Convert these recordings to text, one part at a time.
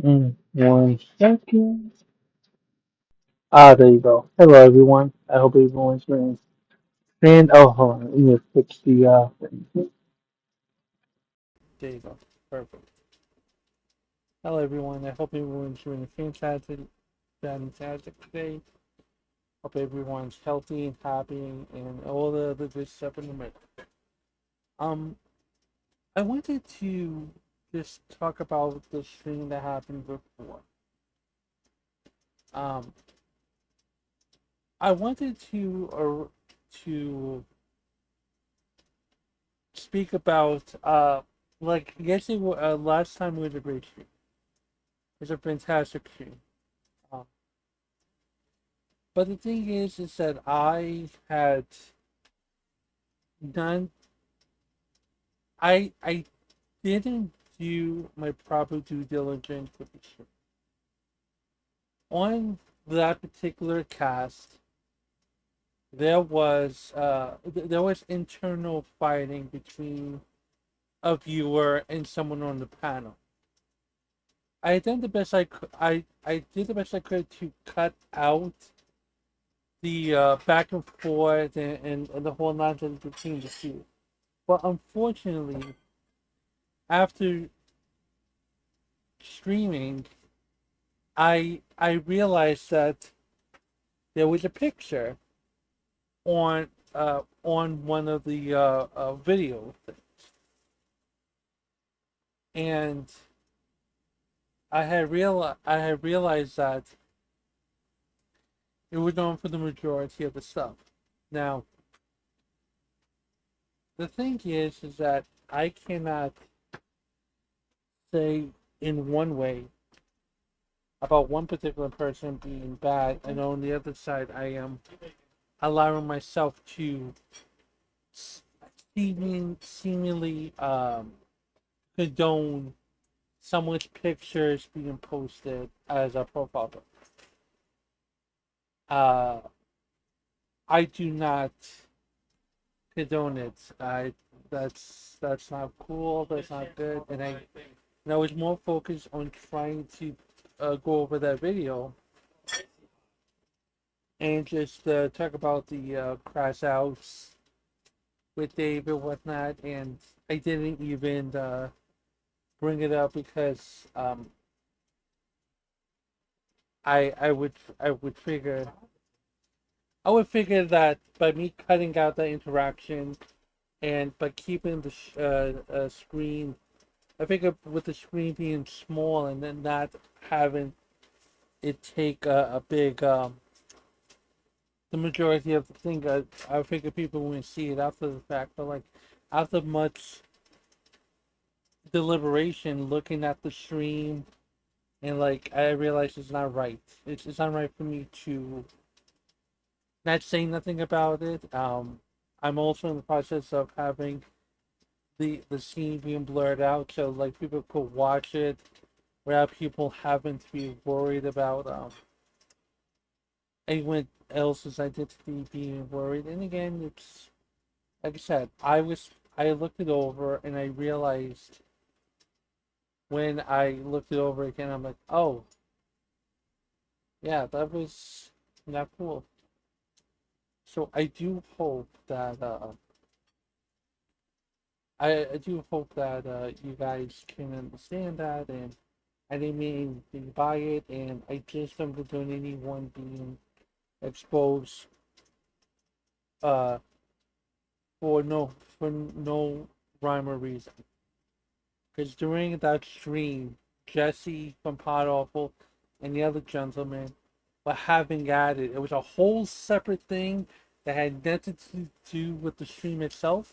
One second. There you go. Hello, everyone. I hope everyone's doing. And oh, hold on. Let me fix the thing. There you go. Perfect. Hello, everyone. I hope everyone's doing fantastic today. Hope everyone's healthy and happy and all the other good stuff in the middle. Um, I wanted to just talk about the stream that happened before. Um, I wanted to speak about like yesterday last time we had a great stream. It was a fantastic stream. Um, but the thing is that I had done I didn't do my proper due diligence with the stream. On that particular cast, there was internal fighting between a viewer and someone on the panel. I did the best I could. I did the best I could to cut out the back and forth and the whole nonsense between the two. But unfortunately, after streaming, I realized that there was a picture on one of the video things, and I had realized that it was on for the majority of the stuff. Now, the thing is that I cannot say in one way about one particular person being bad, and on the other side, I am allowing myself to seemingly condone someone's pictures being posted as a profile picture. Uh, I do not condone it. That's not cool. That's not good. And I was more focused on trying to go over that video and just talk about the crash outs with Dave and whatnot. And I didn't even bring it up because I would figure that by me cutting out the interaction and by keeping the screen, I figure with the screen being small and then not having it take a big the majority of the thing, I figure people wouldn't see it after the fact, but like after much deliberation, looking at the stream, and like I realized it's not right. It's not right for me to not say nothing about it. I'm also in the process of having the scene being blurred out, so like people could watch it without people having to be worried about anyone else's identity being worried. And again, it's like I said, I looked it over and I realized when I looked it over again, I'm like, oh yeah, that was not cool. So I do hope that I do hope that you guys can understand that, and I didn't mean to buy it, and I just don't condone anyone being exposed uh for no rhyme or reason. Because during that stream, Jesse from Pod Awful and the other gentleman were having at it. It was a whole separate thing that had nothing to do with the stream itself.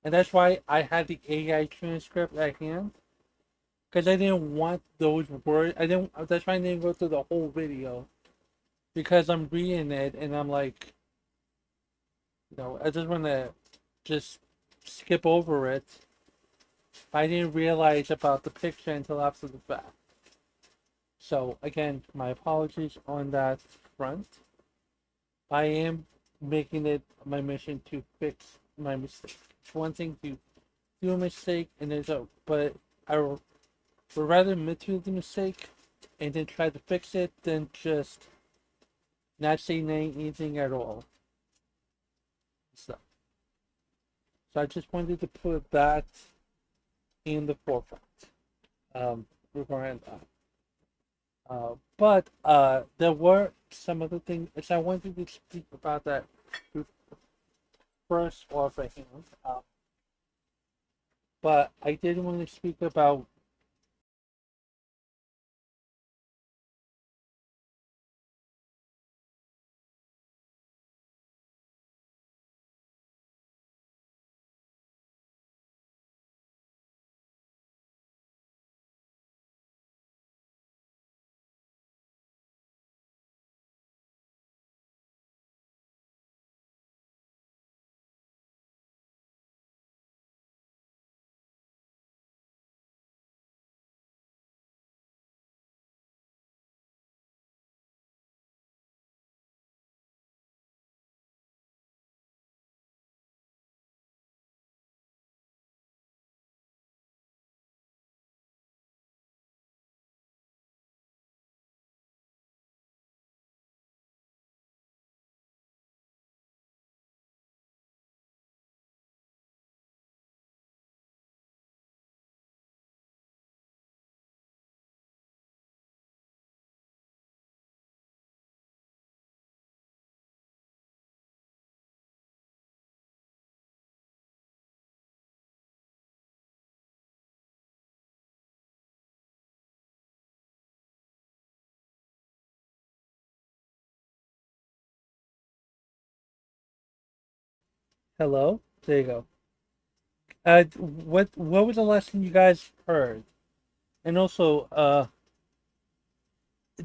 And that's why I had the AI transcript at hand. Because I didn't want those words. I didn't. That's why I didn't go through the whole video. Because I'm reading it and I'm like, I just want to just skip over it. I didn't realize about the picture until after the fact. So again, my apologies on that front. I am making it my mission to fix my mistake. It's one thing to do a mistake, and but I But rather admit to the mistake and then try to fix it than just not say anything at all. So, so I just wanted to put that in the forefront regarding that. But there were some other things I wanted to speak about that first off right here. But I did want to speak about. Hello, there you go. What was the lesson you guys heard? And also,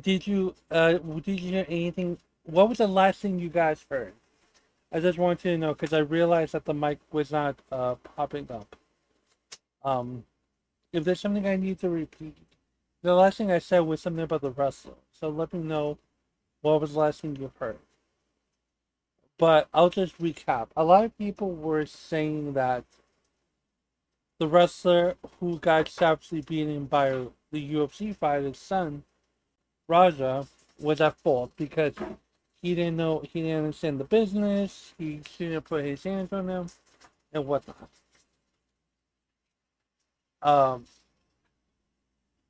did you hear anything? What was the last thing you guys heard? I just wanted to know because I realized that the mic was not popping up. Um, if there's something I need to repeat, the last thing I said was something about the wrestler. So let me know what was the last thing you heard. But I'll just recap. A lot of people were saying that the wrestler who got savagely beaten by the UFC fighter's son, Raja, was at fault because he didn't understand the business, he shouldn't put his hands on him, and whatnot. Um,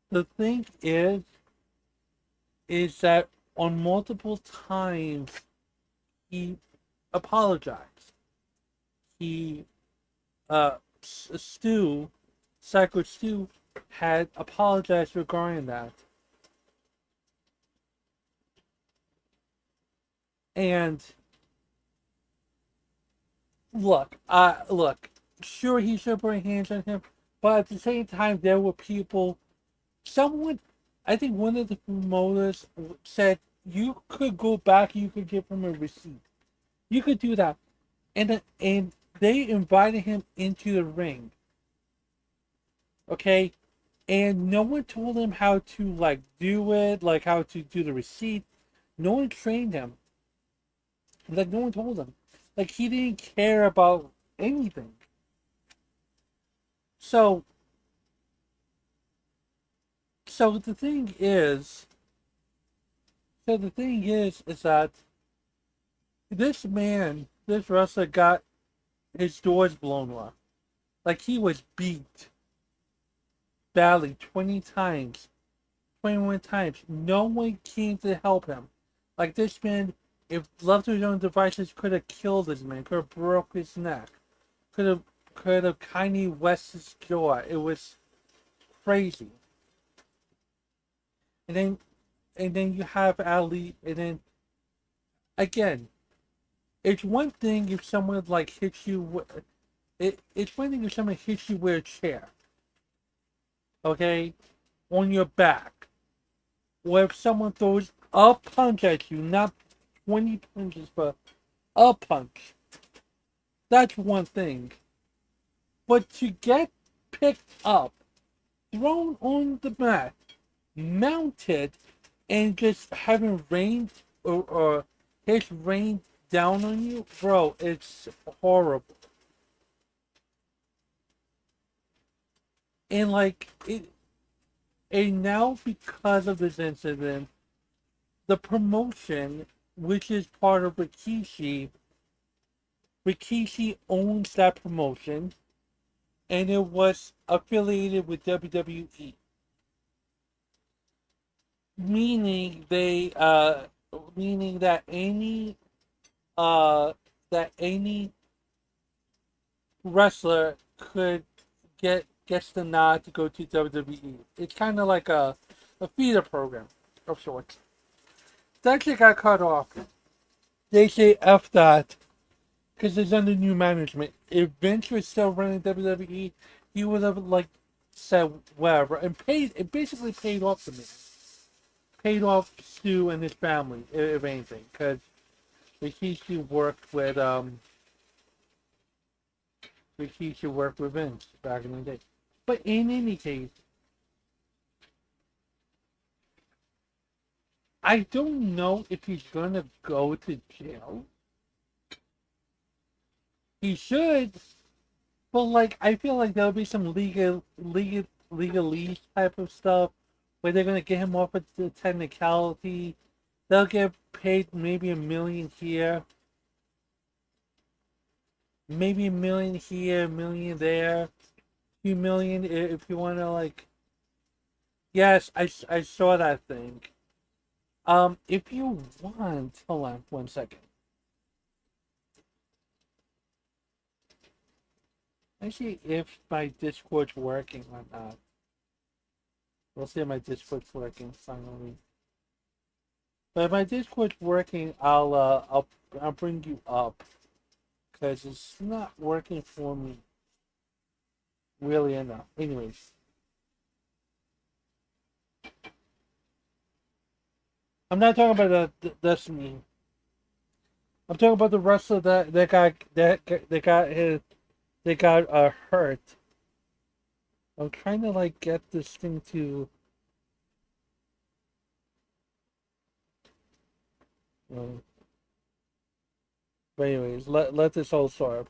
the thing is that on multiple times he apologized. He, Stu, Sacred Stu, had apologized regarding that. And look, sure he should put hands on him, but at the same time, there were people. Someone, I think one of the promoters said you could go back, you could give him a receipt, you could do that, and they invited him into the ring, okay, and no one told him how to like do it, like how to do the receipt. No one trained him. Like no one told him. Like he didn't care about anything. So So the thing is, is that this wrestler got his doors blown off. Like he was beat badly 20 times, 21 times. No one came to help him. Like this man, if left to his own devices, could have killed this man, could have broke his neck, could have Kanye West's jaw. It was crazy. And then you have Ali, and then again, it's one thing if someone like hits you with it's one thing if someone hits you with a chair, okay, on your back, or if someone throws a punch at you, not 20 punches, but a punch. That's one thing. But to get picked up, thrown on the mat, mounted, and just having rained or his rain down on you, bro, it's horrible. And like And now, because of this incident, the promotion, which is part of Rikishi owns that promotion, and it was affiliated with WWE, meaning meaning uh, that any wrestler could gets the nod to go to WWE. It's kind of like a feeder program of sorts. That shit got cut off. They say F that because it's under new management. If Vince was still running WWE, he would have like said whatever and paid. It basically paid off the man, paid off Stu and his family, if anything, because Rikishi worked with Rikishi worked with Vince back in the day. But in any case, I don't know if he's gonna go to jail. He should, but like I feel like there'll be some legalese type of stuff where they're gonna get him off of the technicality. They'll get paid maybe $1 million here, maybe $1 million here, $1 million there, $2 million if you want to like. Yes, I saw that thing. If you want, hold on 1 second. Let's see if my Discord's working or not. We'll see if my Discord's working finally. But if my Discord's working, I'll bring you up because it's not working for me really enough. Anyways, I'm not talking about the Destiny. I'm talking about the wrestler that got his they got hurt. I'm trying to like get this thing to. Um, but anyways, let this all start.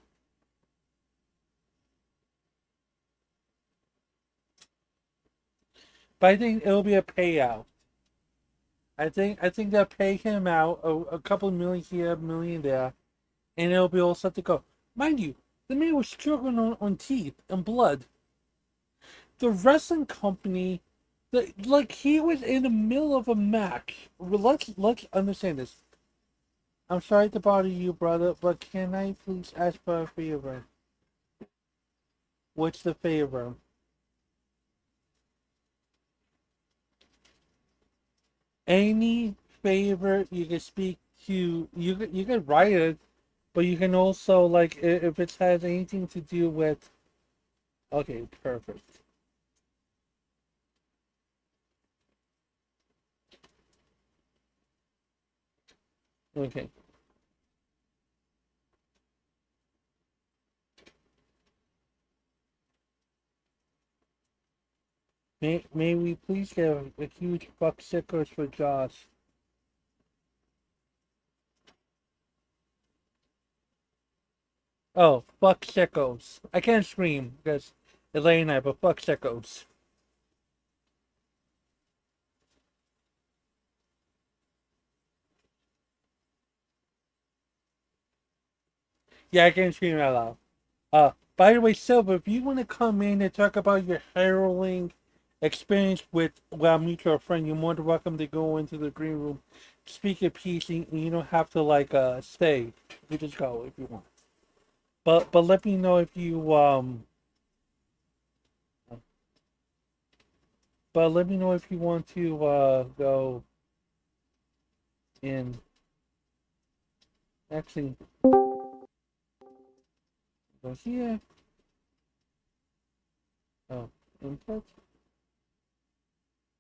But I think it'll be a payout. I think they'll pay him out a couple of million here, $1 million there, and it'll be all set to go. Mind you, the man was struggling on teeth and blood. The wrestling company, like he was in the middle of a match. Let's understand this. I'm sorry to bother you, brother, but can I please ask for a favor? What's the favor? Any favor you can speak to, you can write it, but you can also like if it has anything to do with. Okay, perfect. Okay. May we please get a huge fuck stickers for Josh? Oh, fuck sickos. I can't scream because it's late night, but fuck sickos. Yeah, I can't scream out loud. By the way, Silver, if you want to come in and talk about your harrowing experience with well, mutual friend, you're more than welcome to go into the green room, speak your piece, and you don't have to like stay. You just go if you want. But let me know if you but let me know if you want to go in. Actually, go here. Oh, input,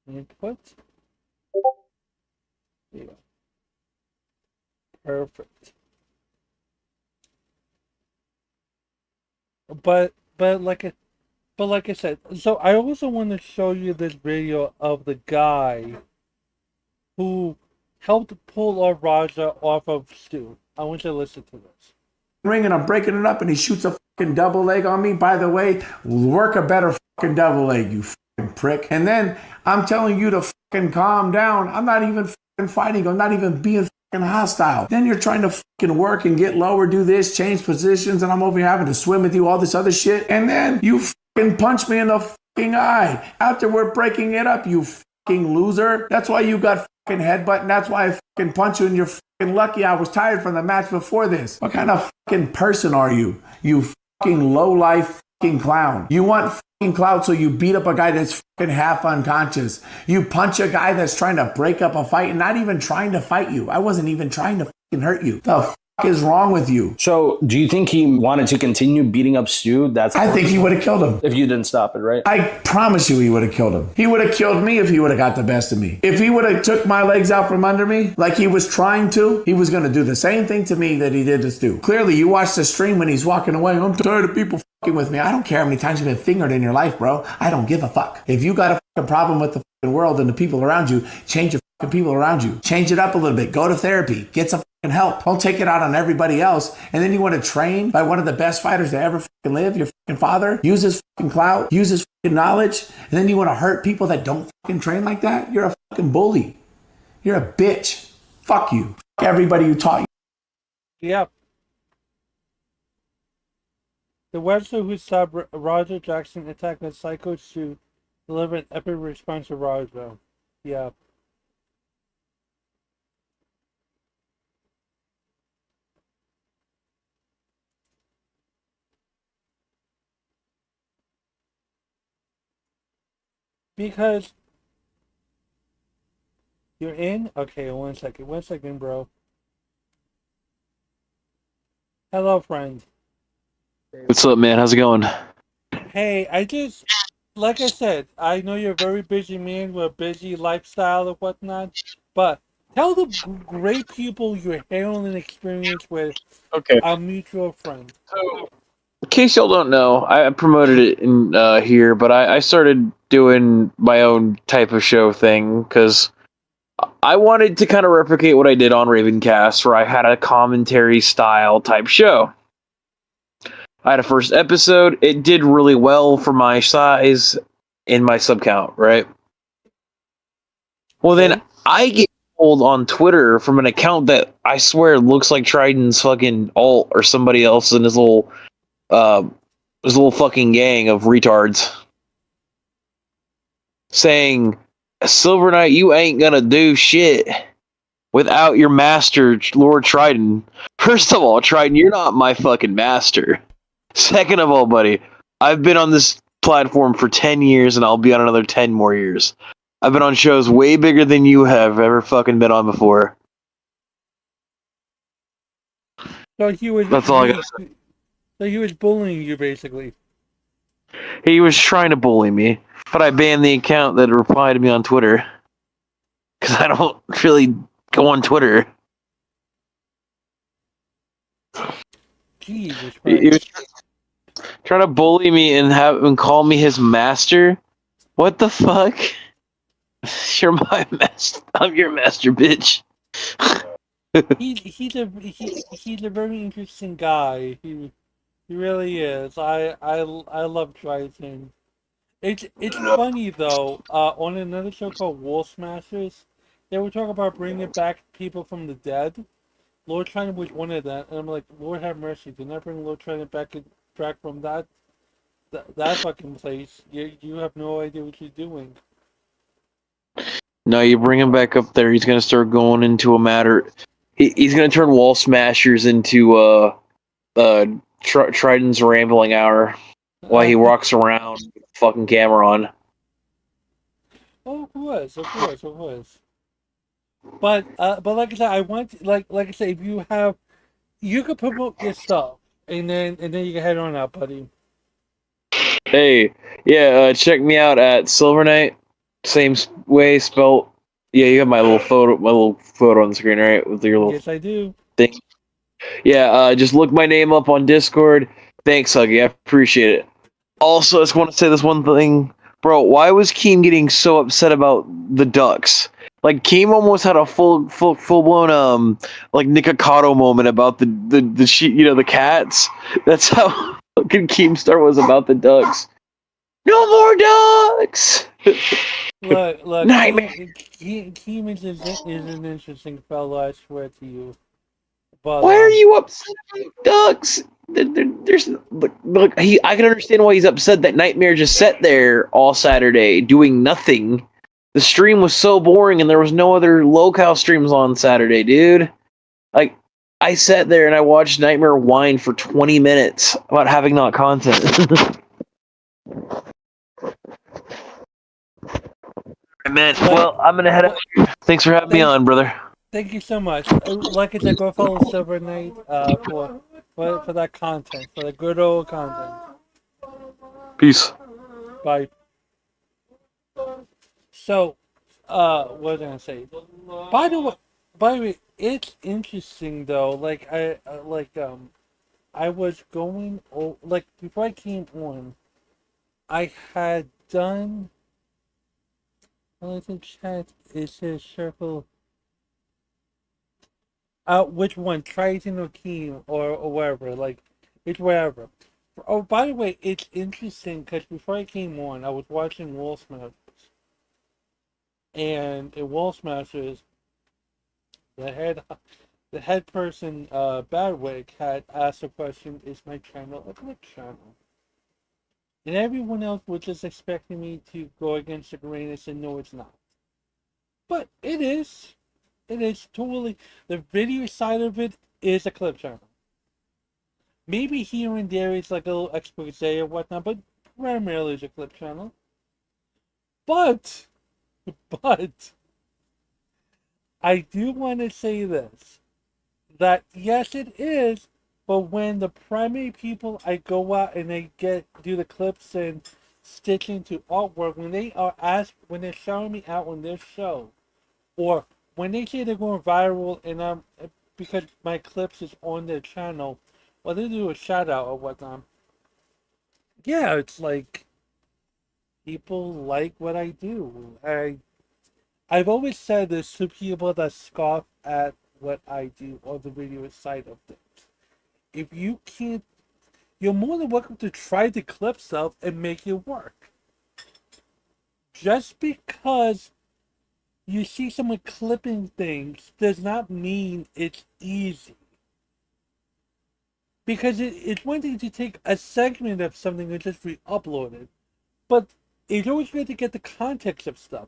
input. There you go. Perfect. But like I said, so I also want to show you this video of the guy who helped pull our Raja off of Stu. I want you to listen to this. Ring and I'm breaking it up and he shoots a fucking double leg on me. By the way, work a better fucking double leg, you prick. And then I'm telling you to fucking calm down. I'm not even fucking fighting. I'm not even being fucking hostile. Then you're trying to fucking work and get lower, do this, change positions, and I'm over here having to swim with you, all this other shit. And then you fucking punch me in the fucking eye after we're breaking it up, you fucking loser. That's why you got fucking headbutt, and that's why I fucking punch you, and you're fucking lucky I was tired from the match before this. What kind of fucking person are you? You fucking low-life fucking clown. You want fucking clout, so you beat up a guy that's fucking half unconscious. You punch a guy that's trying to break up a fight and not even trying to fight you. I wasn't even trying to fucking hurt you. The fuck is wrong with you? So, do you think he wanted to continue beating up Stu? I think he would have killed him. If you didn't stop it, right? I promise you he would have killed him. He would have killed me if he would have got the best of me. If he would have took my legs out from under me like he was trying to, he was going to do the same thing to me that he did to Stu. Clearly, you watched the stream when he's walking away. I'm tired of people fucking with me. I don't care how many times you've been fingered in your life, bro. I don't give a fuck. If you got a fucking problem with the fucking world and the people around you, change your fucking people around you. Change it up a little bit. Go to therapy. Get some fucking help. Don't take it out on everybody else. And then you want to train by one of the best fighters to ever fucking live, your fucking father, use his fucking clout, use his fucking knowledge, and then you want to hurt people that don't fucking train like that? You're a fucking bully. You're a bitch. Fuck you. Fuck everybody who taught you. Yep. The wrestler who stopped Roger Jackson attacking Psycho to deliver an epic response to Roger. Yep. Because you're in? Okay, 1 second. 1 second, bro. Hello, friend. What's up, man? How's it going? Hey, like I said, I know you're a very busy man with a busy lifestyle and whatnot, but tell the great people you're handling experience with Okay. our mutual friend. So, in case y'all don't know, I promoted it in here, but I started doing my own type of show thing because I wanted to kind of replicate what I did on Ravencast, where I had a commentary style type show. I had a first episode. It did really well for my size and my sub count, right? Well, then I get pulled on Twitter from an account that I swear looks like Triton's fucking alt or somebody else in his little fucking gang of retards, saying, "Silver Knight, you ain't gonna do shit without your master, Lord Triton. First of all, Triton, you're not my fucking master. Second of all, buddy, I've been on this platform for 10 years and I'll be on another 10 more years. I've been on shows way bigger than you have ever fucking been on before." So That's all I gotta say. So he was bullying you, basically. He was trying to bully me, but I banned the account that replied to me on Twitter. Because I don't really go on Twitter. Jesus Christ. He was trying to bully me and call me his master? What the fuck? You're my master. I'm your master, bitch. He's a very interesting guy. He really is. I love Triton. It's funny though. On another show called Wolf Smashers, they were talking about bringing back people from the dead. Lord Triton was one of them, and I'm like, Lord have mercy. Did not bring Lord Triton back from that fucking place. You have no idea what you're doing. No, you bring him back up there. He's gonna start going into a matter. He's gonna turn Wall Smashers into Triton's rambling hour while he walks around with a fucking camera on. Oh, of course. But like I said, I want like I said, if you could promote your stuff, and then you can head on out, buddy. Hey, yeah, check me out at Silver Knight. Same way spelled. Yeah, you have my little photo on the screen, right? With your little Yes, I do. thing. Yeah, just look my name up on Discord. Thanks, Huggy. I appreciate it. Also, I just want to say this one thing. Bro, why was Keem getting so upset about the ducks? Like, Keem almost had a full blown like Nikocado moment about the sheep, the cats. That's how fucking Keemstar was about the ducks. No more ducks! Look, Nightmare. Keeman is an interesting fellow, I swear to you. But Why are you upset about ducks? There's look. I can understand why he's upset that Nightmare just sat there all Saturday doing nothing. The stream was so boring, and there was no other locale streams on Saturday, dude. Like, I sat there and I watched Nightmare whine for 20 minutes about having not content. Man, like, well, I'm gonna head out. well, Thanks for having me thank on, brother. thank you so much. Like I said, go follow Silver Knight for that content, for the good old content. Peace. Bye. So, what was I gonna say? By the way, by the way, it's interesting though. I was going like before I came on, I had done. Well, I think chat is a circle. Which one? Triton or Keem or wherever. Like, it's wherever. Oh, by the way, it's interesting because before I came on, I was watching Wall Smashers, and in Wall Smashers, the head the head person, Badwick, had asked the question, "Is my channel a clip channel?" And everyone else was just expecting me to go against the grain and say, "No, it's not." But it is. It is totally. The video side of it is a clip channel. Maybe here and there it's like a little expose or whatnot, but primarily it's a clip channel. But, but, I do want to say this. That yes, it is, but when the primary people I go out and they do the clips and stitch into artwork, when they're showing me out on their show, or when they say they're going viral and because my clips is on their channel, or they do a shout out or whatnot. Yeah, it's like people like what I do. I've always said there's two people that scoff at what I do on the video side of things. If you can't, you're more than welcome to try to clip stuff and make it work. Just because you see someone clipping things does not mean it's easy. Because it's one thing to take a segment of something and just re-upload it, but it's always good to get the context of stuff.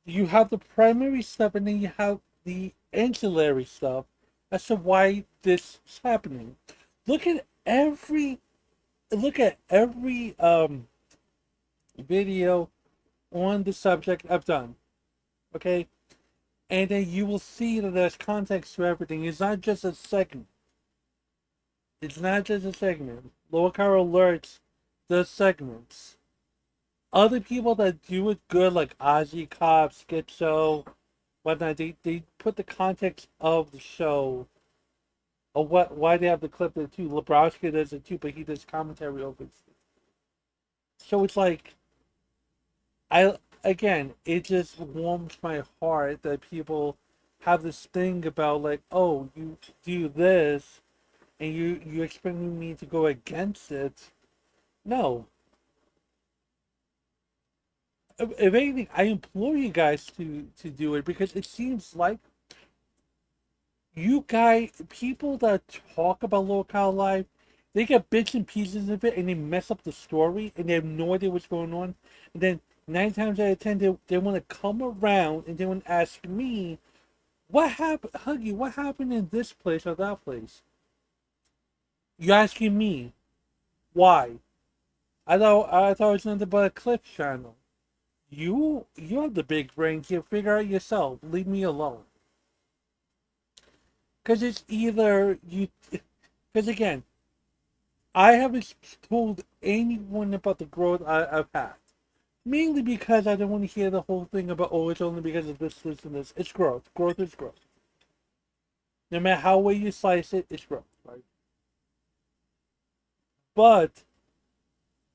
You have the primary stuff and then you have the ancillary stuff as to why this is happening. Look at every video on the subject I've done. Okay? And then you will see that there's context to everything. It's not just a segment. It's not just a segment. Lower car alerts the segments. Other people that do it good, like Ozzy Cobb, Schizo, whatnot, they put the context of the show, of why they have the clip there too. Lebrowski does it too, but he does commentary over it. So it's like, it just warms my heart that people have this thing about like, oh, you do this, and you expecting me to go against it. No. If anything, I implore you guys to do it because it seems like people that talk about local life, they get bits and pieces of it and they mess up the story and they have no idea what's going on. And then 9 times out of 10, they want to come around and they want to ask me, what happened, Huggy, what happened in this place or that place? You're asking me, why? I thought it was nothing but a clip channel. You have the big brain here. Figure out yourself. Leave me alone. Because it's either you. Because again, I haven't told anyone about the growth I've had. Mainly because I don't want to hear the whole thing about, oh, it's only because of this, and this. It's growth. Growth is growth. No matter how way you slice it, it's growth, right? But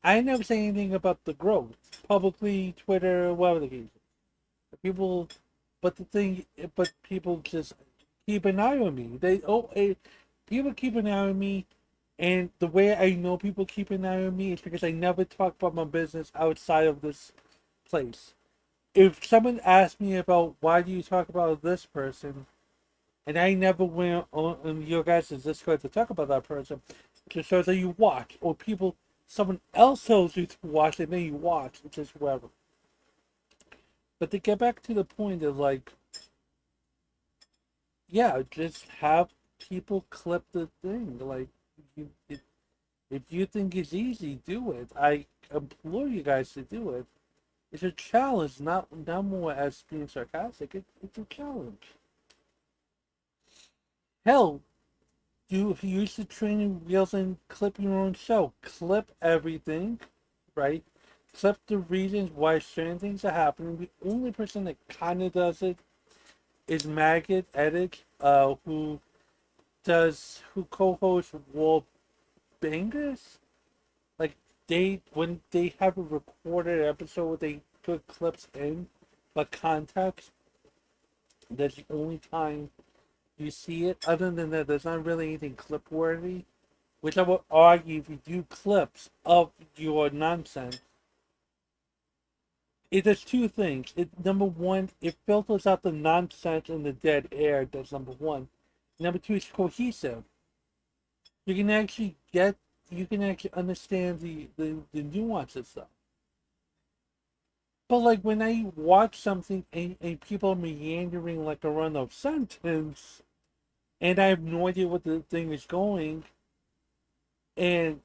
I never say anything about the growth publicly, Twitter, whatever the case. People, but people just keep an eye on me. People keep an eye on me, and the way I know people keep an eye on me is because I never talk about my business outside of this place. If someone asked me about why do you talk about this person, and I never went on your guys' Discord to talk about that person, it just shows that you watch, or someone else tells you to watch, and then you watch, it's just whatever. But to get back to the point of like, yeah, just have people clip the thing. Like, if you think it's easy, do it. I implore you guys to do it. It's a challenge, not more as being sarcastic. It's a challenge. Hell, if you use the training wheels and clip your own show, clip everything, right? Clip the reasons why certain things are happening. The only person that kind of does it is Maggot Edit, who co-hosts World Bangers. Like, when they have a recorded episode, they put clips in, but context. That's the only time you see it. Other than that, there's not really anything clip worthy. Which I would argue, if you do clips of your nonsense, it does two things. Number one, it filters out the nonsense and the dead air. That's number one. Number two, it's cohesive. You can actually understand the nuances stuff. But like when I watch something and people are meandering like a run of sentence, and I have no idea what the thing is going, and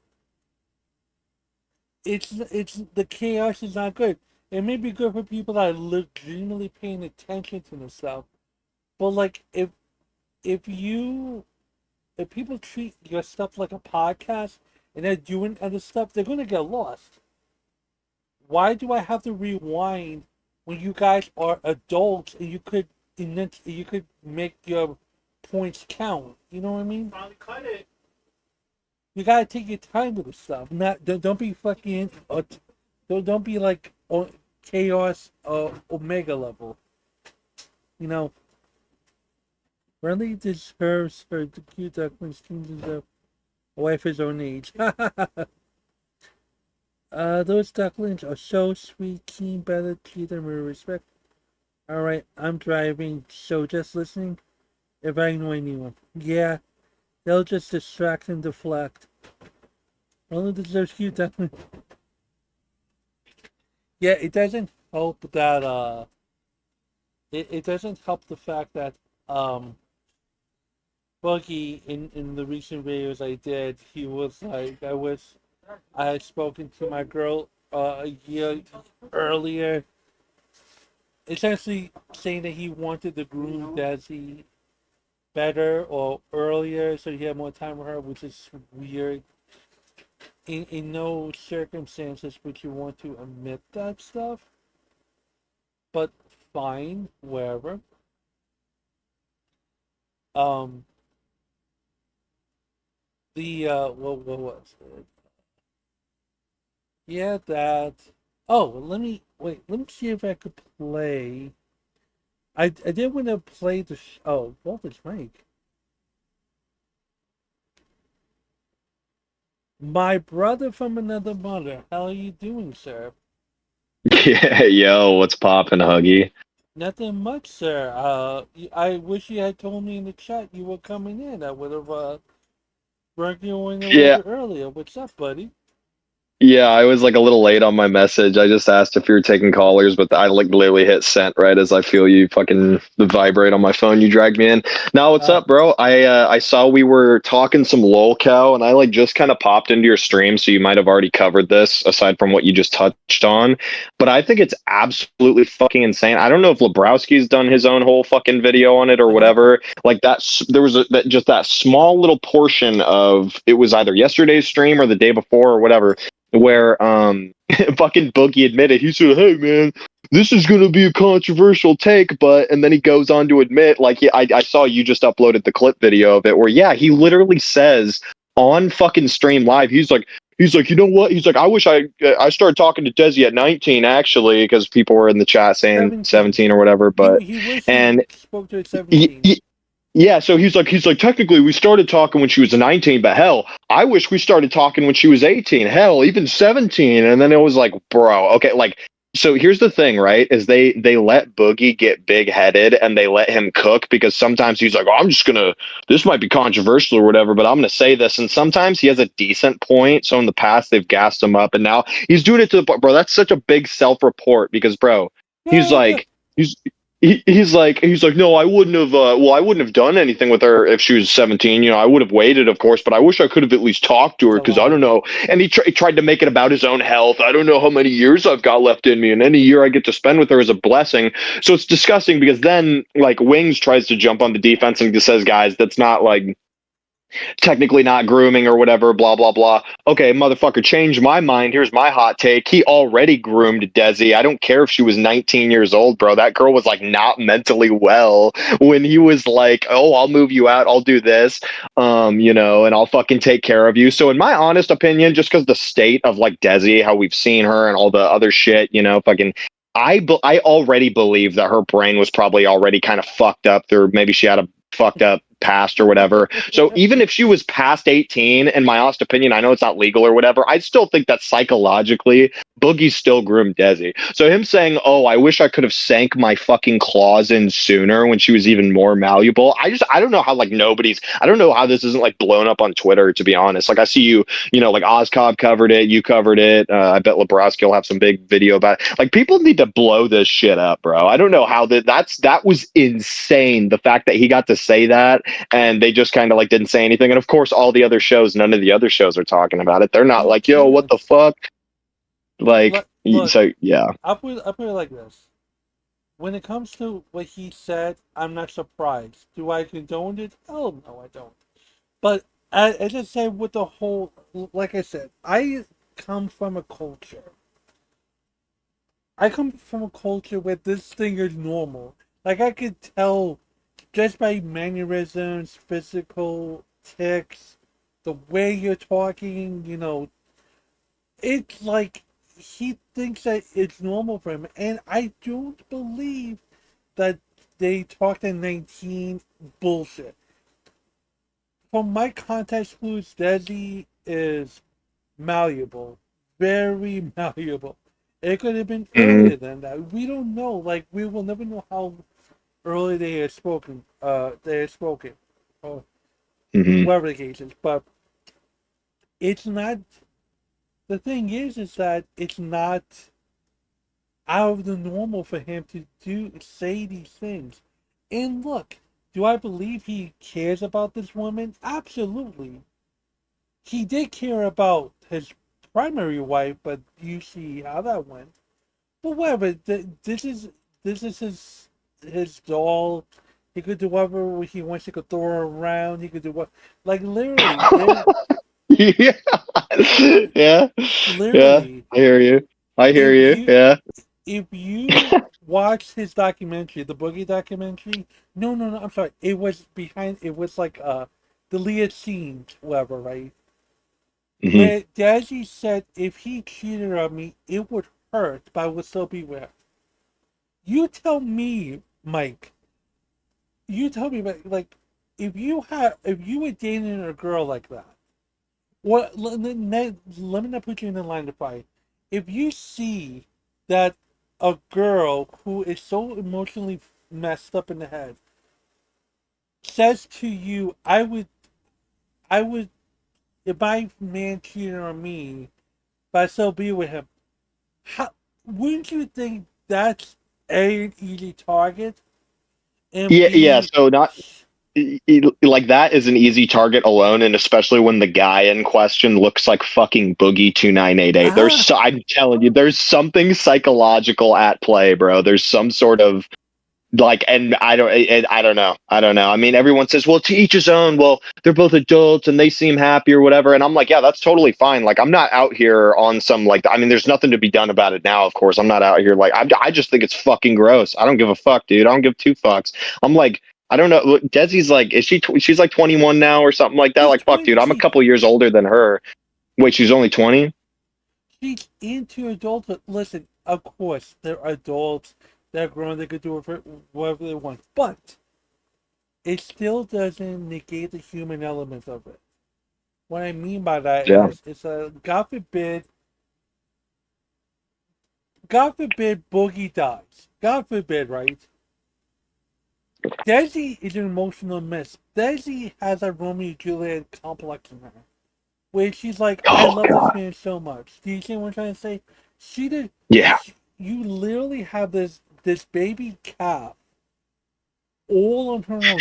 it's the chaos is not good. It may be good for people that are legitimately paying attention to the stuff, but like if you if people treat your stuff like a podcast and they're doing other stuff, they're gonna get lost. Why do I have to rewind when you guys are adults and you could make your points count? You know what I mean? Finally cut it. You gotta take your time with this stuff. Not don't be fucking don't be like chaos omega level. You know, Renly deserves her cute ducklings deserve a wife his own age. Those ducklings are so sweet, keen, better treat them with respect. Alright, I'm driving, so just listening if I annoy anyone. Yeah, they'll just distract and deflect. Only deserves cute ducklings. Yeah, it doesn't help that, it doesn't help the fact that, Buggy, in the recent videos I did, he was like, I had spoken to my girl a year earlier, essentially saying that he wanted to groom Desi better or earlier so he had more time with her, which is weird. In no circumstances would you want to admit that stuff, but fine, wherever. Um, what was it? Yeah, that. Oh, let me wait. Let me see if I could play. I did want to play the. Oh, voltage Mike. My brother from another mother. How are you doing, sir? Yeah, yo, what's poppin', Huggy? Nothing much, sir. I wish you had told me in the chat you were coming in. I would have brought you in a little Yeah, bit earlier. What's up, buddy? yeah, I was like a little late on my message. I just asked if you were taking callers, but I like literally hit sent right as I feel you fucking the vibrate on my phone. You dragged me in. Now, what's Uh, up, bro? I saw we were talking some lolcow, and I like just kind of popped into your stream, so you might have already covered this aside from what you just touched on. But I think it's absolutely fucking insane. I don't know if Lebrowski's done his own whole fucking video on it or uh-huh. whatever. Like there was just that small little portion of it was either yesterday's stream or the day before or whatever where fucking Boogie admitted, he said, "Hey man, this is gonna be a controversial take," but and then he goes on to admit, like, yeah, I saw you just uploaded the clip video of it where yeah, he literally says on fucking stream live, he's like, you know what? He's like, I wish I started talking to Desi at 19 actually, because people were in the chat saying 17. 17 or whatever, but He wished he and spoke to at 17. yeah, so he's like, technically we started talking when she was 19, but hell, I wish we started talking when she was 18. Hell, even 17. And then it was like, bro, okay, like so here's the thing, right? Is they let Boogie get big headed and they let him cook because sometimes he's like, oh, I'm just gonna, this might be controversial or whatever, but I'm gonna say this. And sometimes he has a decent point. So in the past they've gassed him up, and now he's doing it to the point, bro. That's such a big self-report because, bro, he's Yeah, like, he's he's like, no, I wouldn't have, well, I wouldn't have done anything with her if she was 17. I would have waited, of course, but I wish I could have at least talked to it's her a because I lie. don't know. And he tried to make it about his own health. I don't know how many years I've got left in me, and any year I get to spend with her is a blessing. So it's disgusting because then like Wings tries to jump on the defense and just says, guys, that's not like technically not grooming or whatever, blah, blah, blah. Okay, motherfucker, change my mind. Here's my hot take. He already groomed Desi. I don't care if she was 19 years old, bro. That girl was like not mentally well when he was like, oh, I'll move you out. I'll do this, and I'll fucking take care of you. So, in my honest opinion, just because the state of like Desi, how we've seen her and all the other shit, fucking. I already believe that her brain was probably already kind of fucked up through maybe she had a fucked up past or whatever. So even if she was past 18, in my honest opinion, I know it's not legal or whatever, I still think that psychologically, Boogie still groomed Desi. So him saying, oh, I wish I could have sank my fucking claws in sooner when she was even more malleable. I don't know how like I don't know how this isn't like blown up on Twitter, to be honest. Like I see like Ozcob covered it, you covered it. I bet Lebowski will have some big video about it. Like people need to blow this shit up, bro. I don't know how that was insane. The fact that he got to say that and they just kind of like didn't say anything. And of course, all the other shows, none of the other shows are talking about it. They're not Well, like, yo, what the fuck? Like, look, so yeah. I'll put it like this. When it comes to what he said, I'm not surprised. Do I condone it? Oh no, I don't. But I just say with the whole, like I said, come from a culture. I come from a culture where this thing is normal. Like I could tell just by mannerisms, physical tics, the way you're talking, it's like he thinks that it's normal for him. And I don't believe that they talked in 19 bullshit. From my context clues, Desi is malleable. Very malleable. It could have been Mm-hmm. earlier than that. We don't know. Like we will never know how early they had spoken. Or Mm-hmm. whatever the case is. But it's not. The thing is that it's not out of the normal for him to say these things. And look, do I believe he cares about this woman? Absolutely. He did care about his primary wife, but you see how that went. But whatever. This is his doll. He could do whatever he wants. He could throw her around. He could do what, like literally. There, Yeah. Yeah. Yeah. literally. I hear you. I hear If you. you Yeah. if you watch his documentary, the Boogie documentary, no, I'm sorry. It was behind. It was like deleted scenes, whatever, right? Mm-hmm. Where Dazzy said if he cheated on me, it would hurt, but I would still be with him. You tell me, Mike. You tell me, like, if you were dating a girl like that, what? Let me not put you in the line of fire. If you see that a girl who is so emotionally messed up in the head says to you, I would, if my man cheated on me, but I still be with him. How wouldn't you think that's an easy target and Yeah. Yeah. B, So not like that is an easy target alone, and especially when the guy in question looks like fucking Boogie 2988. ah, I'm telling you, there's something psychological at play, bro. There's some sort of like, and I don't know, I mean, everyone says, well, to each his own. Well, they're both adults and they seem happy or whatever, and I'm like, yeah, that's totally fine. Like, I'm not out here on some like, I mean, there's nothing to be done about it now, of course. I'm not out here like, I just think it's fucking gross. I don't give a fuck, dude. I don't give two fucks. I'm like, I don't know. Desi's like, she's like 21 now or something like that. she's Like, fuck, dude, 20. I'm a couple years older than her. Wait, she's only 20? She's into adulthood. Listen, of course, they're adults. They're grown. They could do whatever they want. But it still doesn't negate the human element of it. What I mean by that Yeah. is, it's a God forbid God forbid Boogie dies. God forbid, right? Desi is an emotional mess. Desi has a Romeo and Juliet complex in her, where she's like, "I Oh love this god. man so much." Do you see what I'm trying to say? She did. Yeah. You literally have this baby calf all on her own.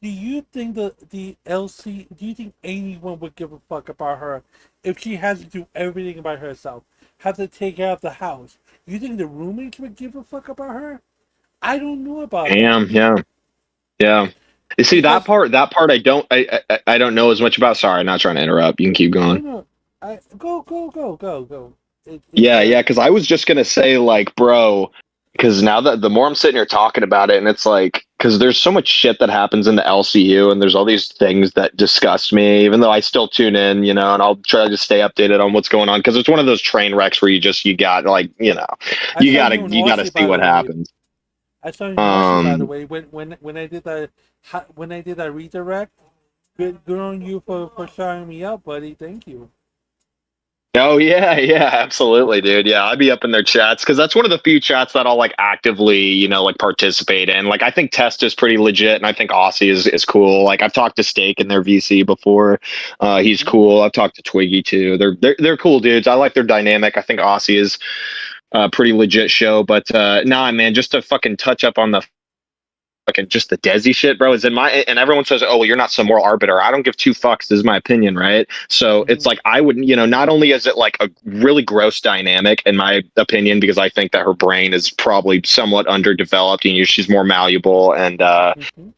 Do you think the LC? Do you think anyone would give a fuck about her if she has to do everything by herself? Have to take care of the house. You think the roommates would give a fuck about her? I don't know about that. Damn. Yeah. Yeah. You see that Because part? That part I don't know as much about. Sorry, not trying to interrupt. You can keep no, going. no, I go. It's Yeah, yeah. Because I was just gonna say, like, bro. Because now that the more I'm sitting here talking about it, and it's like, because there's so much shit that happens in the LCU, and there's all these things that disgust me. Even though I still tune in, and I'll try to stay updated on what's going on. Because it's one of those train wrecks where you got like, I saw you in you gotta Aussie see by the what way. happens. I saw you in Aussie by the Um. way. When I did that when I did that redirect, good on you for shouting me out, buddy. Thank you. Oh yeah, yeah, absolutely, dude. Yeah, I'd be up in their chats because that's one of the few chats that I'll like actively, like participate in. Like I think Test is pretty legit, and I think Aussie is cool. Like I've talked to Steak in their VC before. He's Hmm. cool. I've talked to Twiggy too. They're cool dudes. I like their dynamic. I think Aussie is a pretty legit show. But nah, man, just to fucking touch up on the fucking just the Desi shit, bro, is in my and everyone says, oh, well, you're not some moral arbiter. I don't give two fucks. This is my opinion, right? So it's Hmm. like I wouldn't, not only is it like a really gross dynamic in my opinion, because I think that her brain is probably somewhat underdeveloped and she's more malleable and Hmm.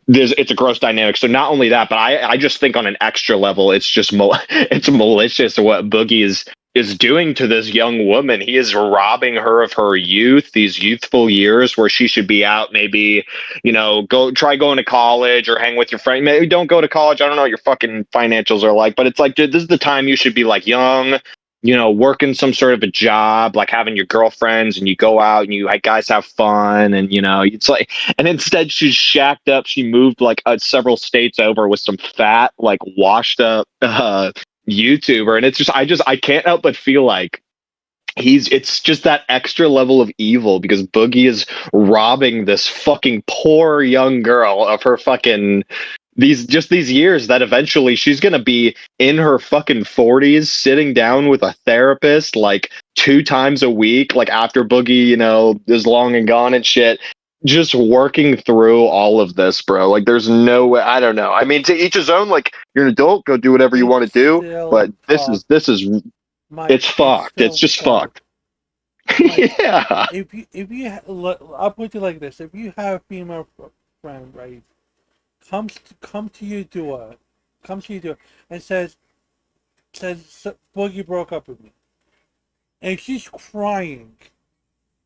it's a gross dynamic. So not only that, but I just think on an extra level, it's just it's malicious what Boogie is doing to this young woman. He is robbing her of her youth, these youthful years where she should be out, maybe, go try going to college or hang with your friend. Maybe don't go to college. I don't know what your fucking financials are like, but it's like, dude, this is the time you should be like young, working some sort of a job, like having your girlfriends and you go out and you guys have fun. And, it's like, and instead she's shacked up. She moved like several states over with some fat, like washed up YouTuber. And it's I can't help but feel like it's just that extra level of evil because Boogie is robbing this fucking poor young girl of her fucking these years that eventually she's gonna be in her fucking 40s sitting down with a therapist like 2 times a week, like after Boogie, is long and gone and shit, just working through all of this, bro. Like there's no way. I don't know. I mean, to each his own. Like you're an adult, go do whatever you want It's to do, still but fucked, it's Mike. It's fucked. It's still just fucked, fucked. Mike. Yeah. I'll put it like this: if you have a female friend, right, come to your door, and says Boogie broke up with me, and she's crying,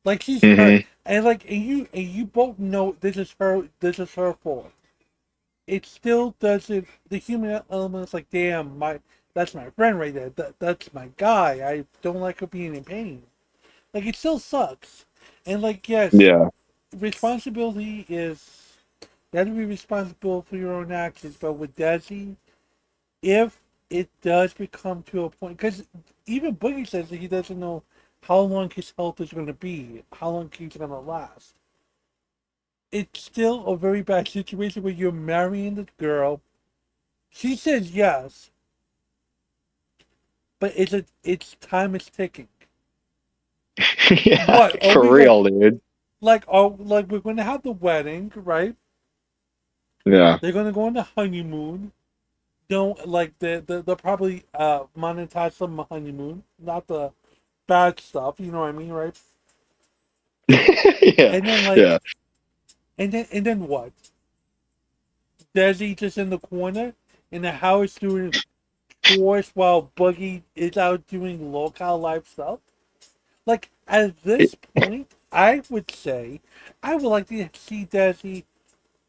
like she's hurt, Hmm. and you both know this is her fault. It still doesn't. The human element is like, damn, that's my friend right there. That's my guy. I don't like her being in pain. Like it still sucks, and like yes, Yeah. responsibility is you have to be responsible for your own actions. But with Desi, if it does become to a point, because even Boogie says that he doesn't know how long his health is going to be, how long he's going to last. It's still a very bad situation where you're marrying the girl. She says yes, but it's time is ticking. Yeah. What are For we going real, dude. like we're going to have the wedding, right? Yeah. They're going to go on the honeymoon. Don't like they'll probably monetize some honeymoon, not the bad stuff. You know what I mean, right? Yeah. And then Yeah. and then what? Desi just in the corner in the house doing chores while Boogie is out doing local life stuff. Like at this point, I would say I would like to see Desi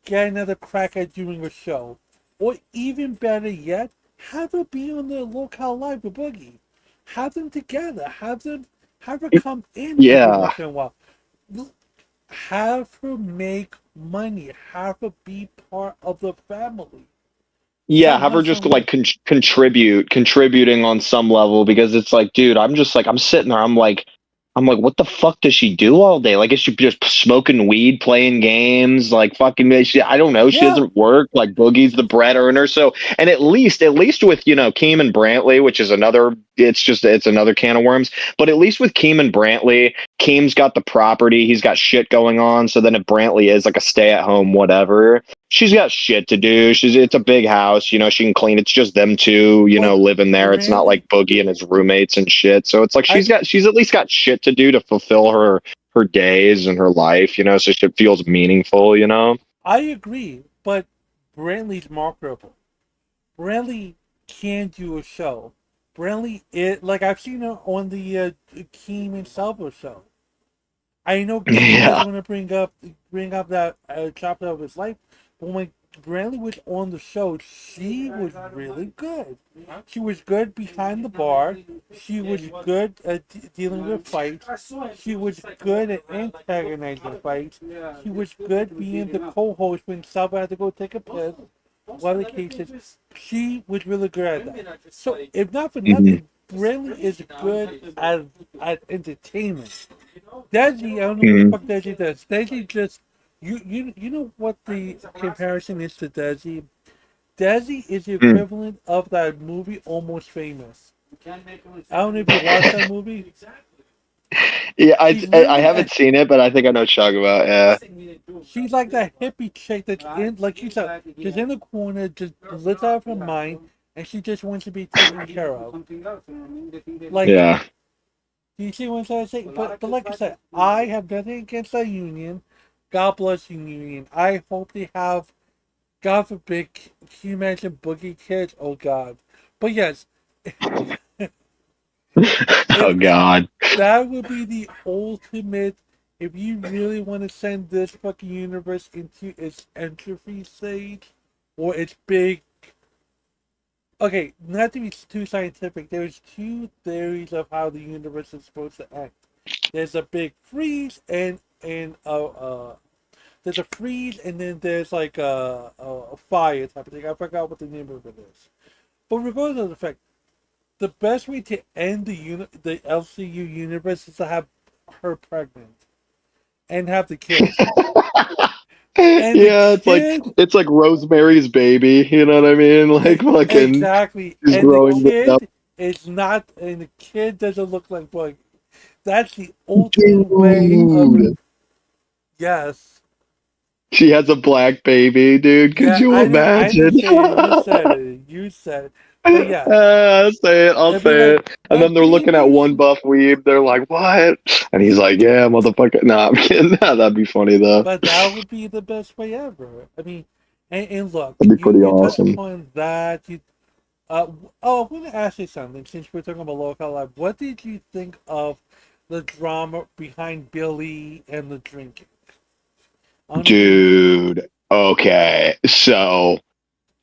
get another crack at doing a show, or even better yet, have her be on the local live with Boogie. Have them together. Have her come in every Yeah. once in a while. Have her make money. Have her be part of the family Yeah, have somehow, her just some way. like contributing on some level because it's like, dude, I'm just like I'm sitting there. I'm like, I'm like, what the fuck does she do all day? Like, is she just smoking weed, playing games, like fucking? I don't know. She Yeah, doesn't work. Like, Boogie's the bread earner. So, and at least with Keem and Brantley, which is another. It's another can of worms. But at least with Keem and Brantley, Keem's got the property. He's got shit going on. So then if Brantley is like a stay at home, whatever, she's got shit to do. It's a big house. She can clean. It's just them two, but living there. It's not Brantley, like Boogie and his roommates and shit. So it's like I she's at least got shit to do to fulfill her days and her life. So shit feels meaningful. I agree, but Brantley's marketable. Brantley can do a show. Brantley, like I've seen her on the Keem and Salvo show. I know Keem Yeah. doesn't want to bring up that chapter of his life, but when Brantley was on the show, she was really good. She was good behind the bar. She was good at dealing with fights. She was good at antagonizing fights. She was good being the co-host when Salvo had to go take a piss. One of the cases, she was really good at that. So, if not for Mhm. nothing, Brantley is good at entertainment. Desi, I don't know what the Mhm. fuck Desi does. Desi just you know what the comparison is to Desi? Desi is the Mm. equivalent of that movie Almost Famous. I don't know if you watched that movie. Yeah, She's I literally haven't seen it, but I think I know what you're talking about. Yeah. she's like that hippie chick that's in like you said, she's in the corner, just lives out of her mind, and she just wants to be taken care of. Like, Yeah. do you see what I'm trying to say? But like I said, I have nothing against that union. God bless the union. I hope they have. God forbid, can you imagine Boogie Kids? Oh God. But yes, Oh if God. that would be the ultimate. If you really want to send this fucking universe into its entropy stage, or its big. Okay, not to be too scientific, there's two theories of how the universe is supposed to act. There's a big freeze and there's a freeze and then there's like a fire type of thing. I forgot what the name of it is. But regardless of the fact, the best way to end the LCU universe is to have her pregnant and have the kid. And the Yeah, kid, it's like Rosemary's Baby. You know what I mean? Like fucking, exactly. she's And the growing this up. kid is not, and the kid doesn't look like Bug. That's the ultimate way of, Dude, yes. she has a black baby, dude. Could Yeah, you I didn't imagine? say it. You said it. You said it. But yes, I'll say it. I'll it'd be say like it. And my then they're looking at baby. one buff weeb. They're like, "What?" And he's like, "Yeah, motherfucker." Nah, I'm kidding. Nah, that'd be funny though. But that would be the best way ever. I mean, and look, That'd be you pretty you touch awesome. upon that. Oh, I'm going to ask you something since we're talking about local life. What did you think of the drama behind Billy and the drinking? I don't know if you. Dude. Okay. So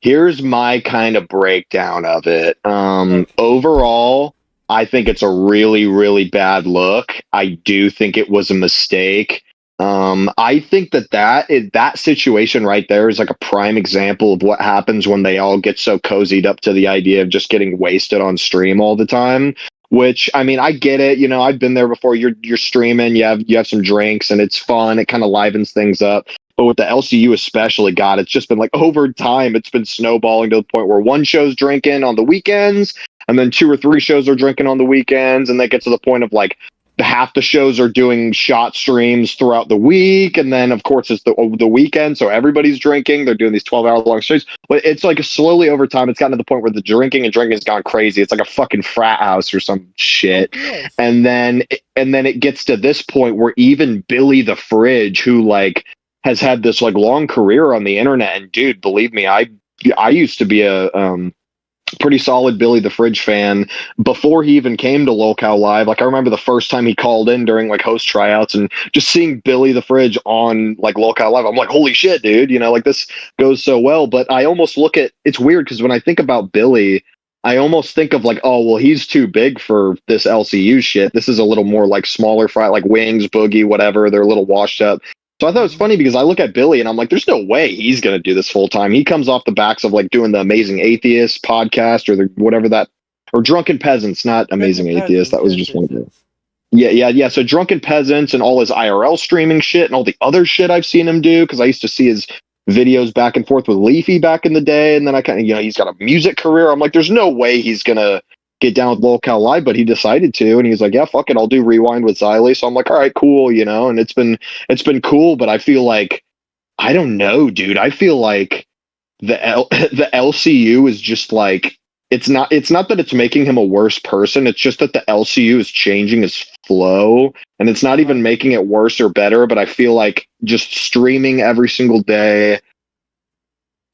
here's my kind of breakdown of it. Okay. Overall, I think it's a really, really bad look. I do think it was a mistake. I think that situation right there is like a prime example of what happens when they all get so cozied up to the idea of just getting wasted on stream all the time. Which I mean, I get it. I've been there before. You're streaming. You have some drinks, and it's fun. It kind of livens things up. But with the LCU especially, God, it's just been like over time, it's been snowballing to the point where one show's drinking on the weekends, and then two or three shows are drinking on the weekends, and they get to the point of like half the shows are doing shot streams throughout the week, and then of course it's the weekend, so everybody's drinking. They're doing these 12-hour long streams, but it's like slowly over time, it's gotten to the point where the drinking has gone crazy. It's like a fucking frat house or some Of shit, course. and then it gets to this point where even Billy the Fridge, who like has had this like long career on the internet. And dude, believe me, I used to be a pretty solid Billy the Fridge fan before he even came to Locale Live. Like I remember the first time he called in during like host tryouts and just seeing Billy the Fridge on like Locale Live. I'm like, holy shit, dude! Like this goes so well. But I almost look at it's weird because when I think about Billy. I almost think of like, oh well, he's too big for this LCU shit. This is a little more like smaller fry, like Wings, Boogie, whatever. They're a little washed up. So I thought it was Mhm. funny because I look at Billy and I'm like, there's no way he's going to do this full time. He comes off the backs of like doing the Amazing Atheist podcast or the whatever that, or Drunken Peasants, not Drinking Amazing Atheist. peasants. That was Yes, just yes, one of the yes. Yeah. So Drunken Peasants and all his IRL streaming shit and all the other shit I've seen him do, because I used to see his videos back and forth with Leafy back in the day, and then I kind of, he's got a music career. I'm like, there's no way he's gonna get down with Lol Cal Live, but he decided to, and he's like, yeah, fuck it, I'll do Rewind with Xylee. So I'm like, all right, cool, and it's been cool, but I feel like I don't know, dude. I feel like the LCU is just like it's not that it's making him a worse person. It's just that the LCU is changing his flow, and it's not Uh-huh. even making it worse or better. But I feel like just streaming every single day,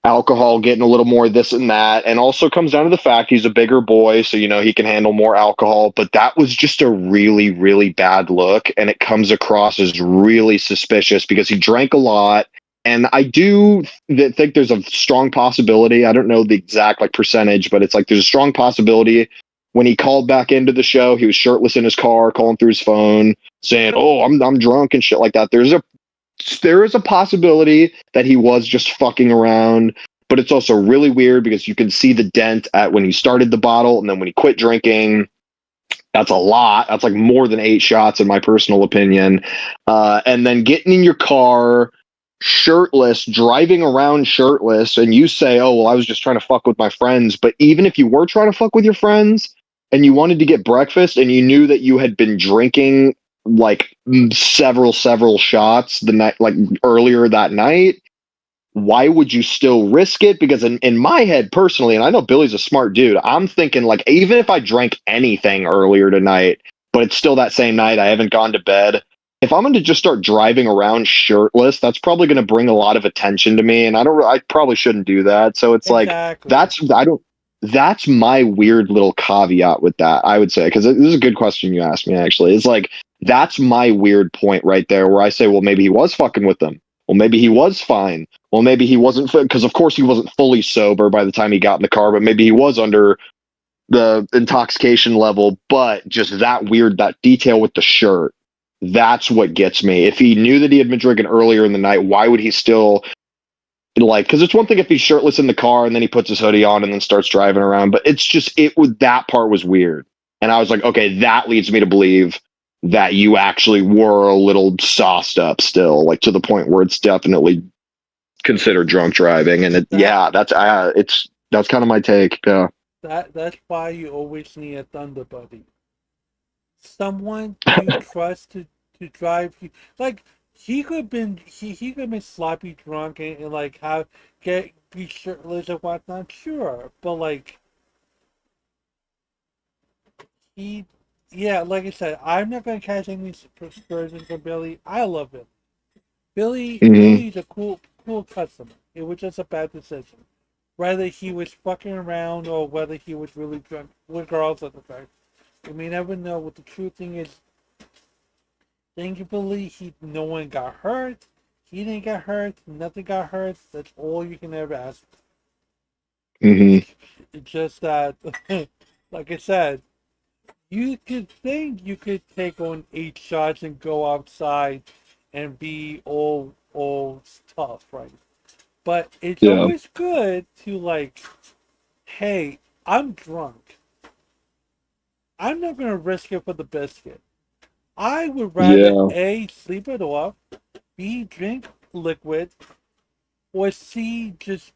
alcohol getting a little more this and that, and also comes down to the fact he's a bigger boy, so he can handle more alcohol. But that was just a really, really bad look, and it comes across as really suspicious because he drank a lot. And I do think there's a strong possibility. I don't know the exact percentage, but it's like there's a strong possibility when he called back into the show, he was shirtless in his car, calling through his phone, saying, "Oh, I'm drunk" and shit like that. There is a possibility that he was just fucking around, but it's also really weird because you can see the dent at when he started the bottle and then when he quit drinking. That's a lot. That's like more than 8 shots, in my personal opinion. And then getting in your car shirtless, driving around shirtless, and you say, "Oh, well, I was just trying to fuck with my friends." But even if you were trying to fuck with your friends and you wanted to get breakfast and you knew that you had been drinking several shots the night, like earlier that night, why would you still risk it? Because in my head personally, and I know Billy's a smart dude, I'm thinking like, even if I drank anything earlier tonight, but it's still that same night, I haven't gone to bed. If I'm going to just start driving around shirtless, that's probably going to bring a lot of attention to me, and I probably shouldn't do that. So it's like Exactly. that's my weird little caveat with that. I would say, because this is a good question you asked me. Actually, it's like that's my weird point right there, where I say, well, maybe he was fucking with them. Well, maybe he was fine. Well, maybe he wasn't, because of course he wasn't fully sober by the time he got in the car, but maybe he was under the intoxication level. But just that detail with the shirt, that's what gets me. If he knew that he had been drinking earlier in the night, why would he still, because it's one thing if he's shirtless in the car and then he puts his hoodie on and then starts driving around, but that part was weird. And I was like, okay, that leads me to believe that you actually were a little sauced up still, like to the point where it's definitely considered drunk driving. And That that's kind of my take. Yeah. that's why you always need a thunder buddy. Someone you trust to drive you. Like he could have been sloppy drunk and like have get be shirtless and whatnot, sure. But like he yeah, like I said, I'm not gonna catch any aspersions from Billy. I love him. Hmm. Billy's a cool customer. It was just a bad decision. Whether he was fucking around or whether he was really drunk, regardless of the fact. We may never know. What the true thing is, thankfully, no one got hurt. He didn't get hurt. Nothing got hurt. That's all you can ever ask. Hmm. It's just that, like I said, you could think you could take on 8 shots and go outside and be all tough, right? But it's Yeah. always good to like, hey, I'm drunk. I'm not gonna risk it for the biscuit. I would rather Yeah. A, sleep it off, B, drink liquid, or C, just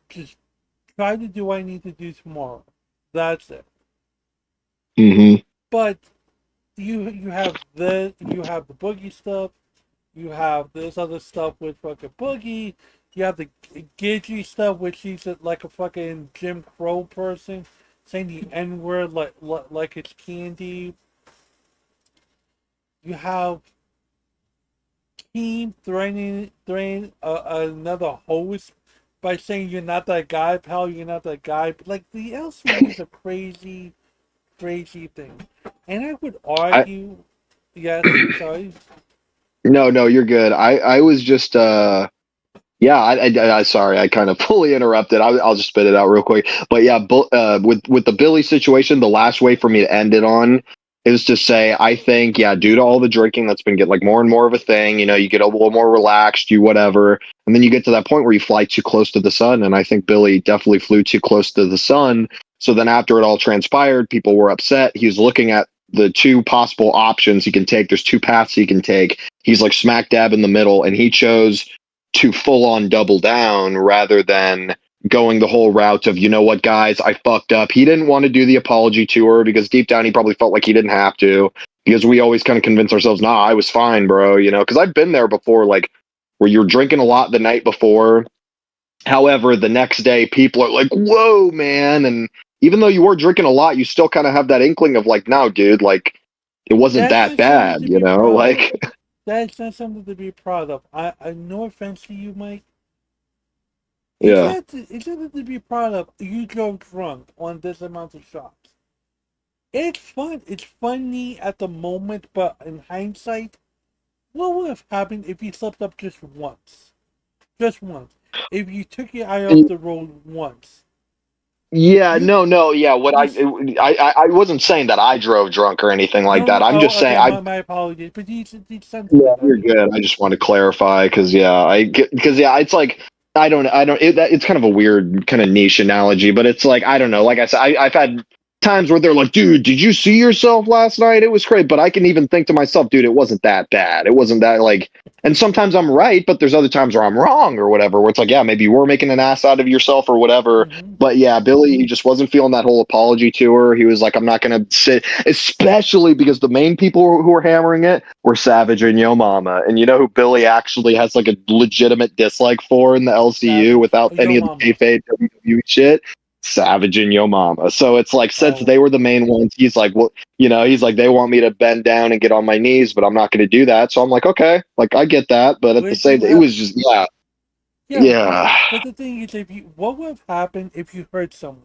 try to do what I need to do tomorrow. That's it. Hmm. But you have the boogie stuff, you have this other stuff with fucking boogie, you have the Gidgy stuff, which he's like a fucking Jim Crow person, saying the N word like it's candy. You have team threatening another host by saying you're not that guy, pal. You're not that guy. But like the LCU is a crazy thing, and I would I argue. Yes, sorry. No, you're good. I was just yeah, sorry, I kind of fully interrupted. I'll just spit it out real quick. But yeah, with the Billy situation, the last way for me to end it on is to say, I think, yeah, due to all the drinking that's been getting like more and more of a thing, you get a little more relaxed, you whatever, and then you get to that point where you fly too close to the sun. And I think Billy definitely flew too close to the sun. So then after it all transpired, people were upset. He was looking at the two possible options he can take. There's two paths he can take. He's like smack dab in the middle, and he chose to full on double down rather than going the whole route of, you know what, guys, I fucked up. He didn't want to do the apology tour because deep down he probably felt like he didn't have to, because we always kind of convince ourselves, nah, I was fine, bro. You know, because I've been there before, like where you're drinking a lot the night before. However, the next day people are like, whoa, man. And even though you were drinking a lot, you still kind of have that inkling of like, no, dude, like it wasn't That's that not something bad, to you be know? proud of. Like, That's not something to be proud of. I no offense to you, Mike. yeah. It's not to be proud of. You drove drunk on this amount of shots. It's fun. It's funny at the moment, but in hindsight, what would have happened if you slipped up just once? Just once. If you took your eye off the road once. Yeah, You, no, yeah. What you I wasn't saying that I drove drunk or anything like no, that. no, I'm just oh, saying okay, I. my apologies. But the Yeah, sentiment of you're it. good. I just want to clarify because yeah, I get because yeah, it's like I don't. It's kind of a weird kind of niche analogy, but it's like I don't know. Like I said, I've had times where they're like, "Dude, did you see yourself last night? It was great." But I can even think to myself, "Dude, it wasn't that bad. It wasn't that like." And sometimes I'm right, but there's other times where I'm wrong or whatever. Where it's like, yeah, maybe you were making an ass out of yourself or whatever. Mm-hmm. But yeah, Billy, he just wasn't feeling that whole apology tour. He was like, I'm not going to sit, especially because the main people who were hammering it were Savage and Yo Mama. And you know who Billy actually has like a legitimate dislike for in the LCU Savage. without Yo, any of the mama. kayfabe WWE shit? Savage and Yo Mama. So it's like, since Oh, they were the main ones, he's like, well, you know, he's like, they want me to bend down and get on my knees, but I'm not going to do that. So I'm like, okay, like I get that. But at the which same you time, it have. was just, yeah, Yeah, yeah. but the thing is, if you, what would have happened if you hurt someone?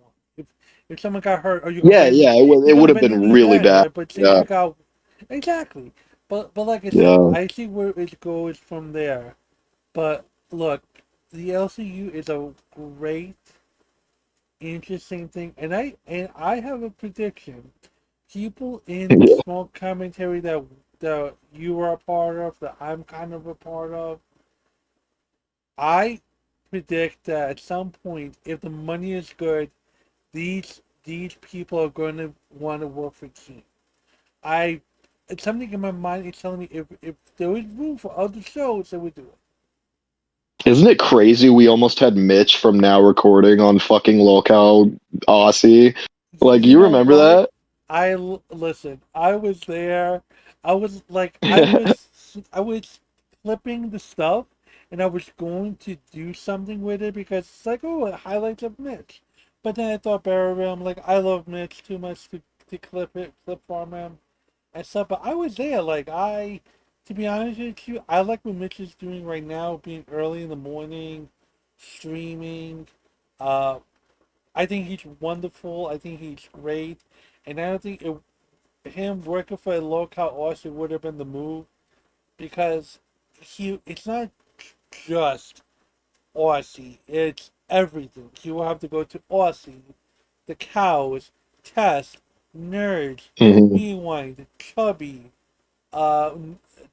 If someone got hurt, or Yeah, yeah, it you're would gonna have bend the been knee really bad. anyway. But since Yeah, you got exactly, but like I said, yeah. I see where it goes from there. But look, the LCU is a great, interesting thing, and I have a prediction. People in the small commentary that you are a part of, that I'm kind of a part of, I predict that at some point, if the money is good, these people are going to want to work for King. I It's something in my mind is telling me if there was room for other shows, they would do it. Isn't it crazy? We almost had Mitch from Now Recording on fucking Locale Aussie. Like, You you know remember what? that? Listen. I was there. I was like, I was flipping the stuff, and I was going to do something with it because it's like, oh, it highlights of Mitch. But then I thought better of it. I'm like, I love Mitch too much to clip farm him and stuff. But I was there. To be honest with you, I like what Mitch is doing right now, being early in the morning, streaming. Uh, I think he's wonderful. I think he's great, and I don't think him working for a local Austin would have been the move because it's not just Aussie, it's everything. He will have to go to Aussie, the cows, Test, Nerds, Mhm. Rewind, Chubby, uh,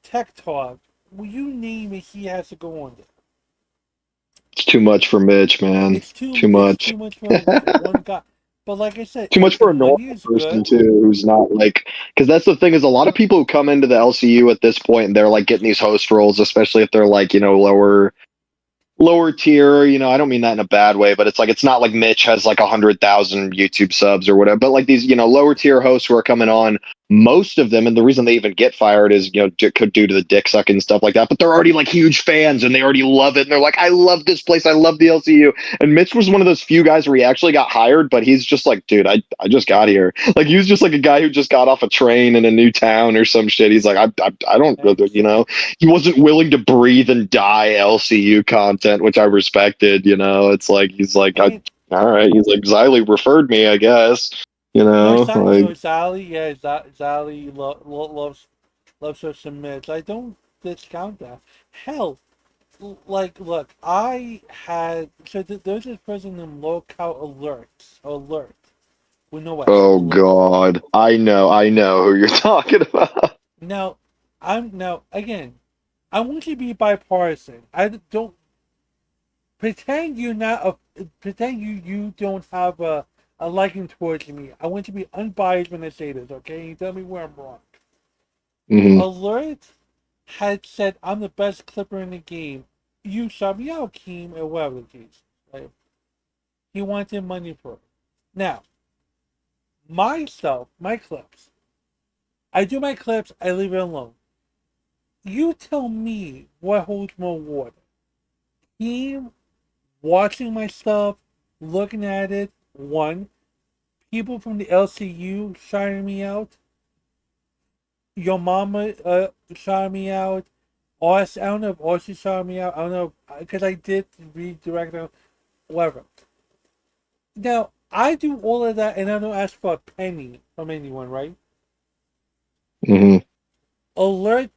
Tech Talk. Well, you name it, he has to go on there. It's too much for Mitch, man. Too It's much. too much for one guy. But like I said, Too much if the for a normal money is person good, too, who's not like, because that's the thing is a lot of people who come into the LCU at this point and they're like getting these host roles, especially if they're like, you know, lower tier, you know, I don't mean that in a bad way, but it's like it's not like Mitch has like 100,000 YouTube subs or whatever. But like these, you know, lower tier hosts who are coming on, most of them, and the reason they even get fired is, you know, due to the dick sucking and stuff like that. But they're already like huge fans and they already love it. And they're like, I love this place. I love the LCU. And Mitch was one of those few guys where he actually got hired, but he's just like, dude, I just got here. Like he was just like a guy who just got off a train in a new town or some shit. He's like, I don't, you know, he wasn't willing to breathe and die LCU content, which I respected. You know, it's like he's like, and all right, he's like Xylee referred me, I guess. You no, know, like Zali, yeah, Zali loves her some mids. I don't discount that. Hell, look, I had there's this person named Locale Alert with no S, oh Alert. god, I know who you're talking about. Now, now again, I want you to be bipartisan. I don't pretend you're not a pretend you don't have a a liking towards me. I want to be unbiased when I say this, okay? You tell me where I'm wrong. Hmm. Alert had said I'm the best clipper in the game. You shot me out, Keem, or whatever the case. Right? He wanted money for it. Now, myself, my clips. I do my clips, I leave it alone. You tell me what holds more water. Him watching my stuff, looking at it, one. People from the LCU shouting me out. Your mama shouting me out. Us, I don't know if Aussie shouted me out. I don't know because I did redirect them, whatever. Now, I do all of that and I don't ask for a penny from anyone, right? Hmm. Alert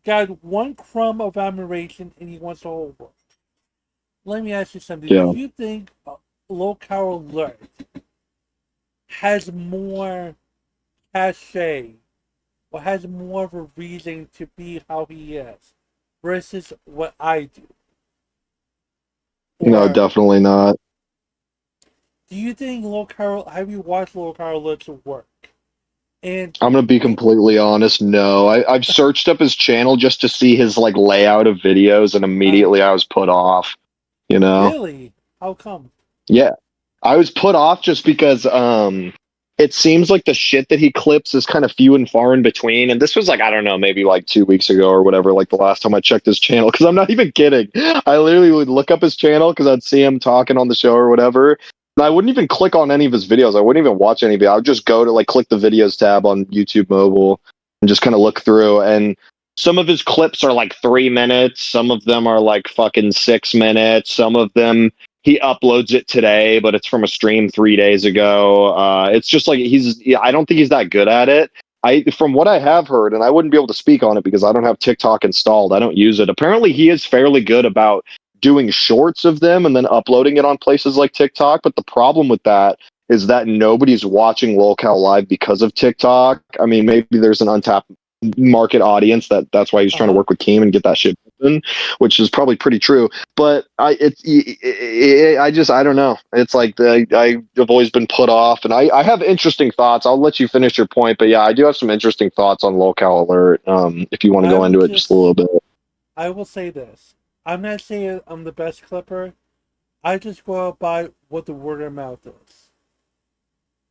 got one crumb of admiration and he wants the whole world. Let me ask you something. Do Yeah. you think Local Alert has more cachet or has more of a reason to be how he is versus what I do? No, Or definitely not. do you think Local, have you watched Local Alert's work? And I'm gonna be it, completely honest. No, I've searched up his channel just to see his like layout of videos, and uh, immediately I was put off. You know? really? How come? Yeah, I was put off just because it seems like the shit that he clips is kind of few and far in between. And this was like, I don't know, maybe like 2 weeks ago or whatever, like the last time I checked his channel, because I'm not even kidding. I literally would look up his channel because I'd see him talking on the show or whatever. And I wouldn't even click on any of his videos. I wouldn't even watch any of it. I would just go to like click the videos tab on YouTube mobile and just kind of look through. And some of his clips are like 3 minutes. Some of them are like fucking 6 minutes. Some of them he uploads it today, but it's from a stream 3 days ago. It's just like I don't think he's that good at it. From what I have heard, and I wouldn't be able to speak on it because I don't have TikTok installed. I don't use it. Apparently, he is fairly good about doing shorts of them and then uploading it on places like TikTok. But the problem with that is that nobody's watching Lolcow Live because of TikTok. I mean, maybe there's an untapped market audience that's why he's Uh trying to huh. work with Keem and get that shit done, which is probably pretty true. But I don't know. It's like I've always been put off, and I have interesting thoughts. I'll let you finish your point, but yeah, I do have some interesting thoughts on Lolcow Alert. If you want to I go will into it just a just, little bit. I will say this. I'm not saying I'm the best clipper. I just go out by what the word of mouth is.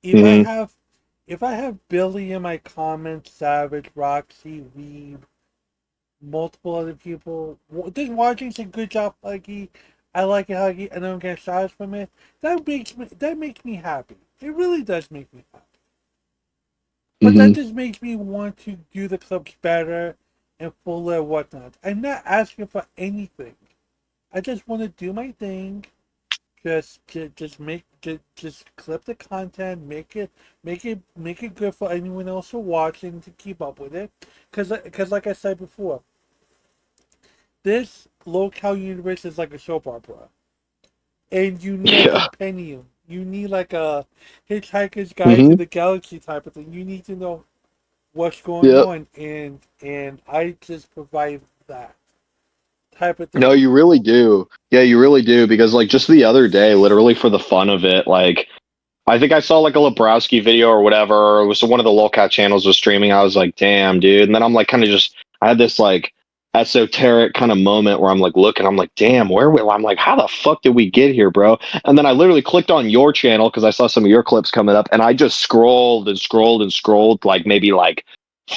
If I Hmm. have, if I have Billy in my comments, Savage, Roxy, Weeb, multiple other people, just watching some good job, Huggy. I like it, Huggy, and I don't get shots from it. That makes me happy. It really does make me happy. But that Hmm. just makes me want to do the clips better and fuller and whatnot. I'm not asking for anything. I just want to do my thing. Just clip the content, make it good for anyone else who watching to keep up with it. Cause like I said before, this local universe is like a soap opera, and you need a Yeah. compendium. You need like a Hitchhiker's Guide to Hmm. the Galaxy type of thing. You need to know what's going Yep. on, and I just provide that type of No, thing. you really do. Yeah, you really do. Because like just the other day, literally for the fun of it, like I think I saw like a Lebrowski video or whatever. It was one of the lolcat channels was streaming. I was like, damn, dude. And then I'm like, kind of just, I had this like esoteric kind of moment where I'm like, looking, I'm like, damn, I'm like, how the fuck did we get here, bro? And then I literally clicked on your channel because I saw some of your clips coming up, and I just scrolled and scrolled and scrolled like maybe like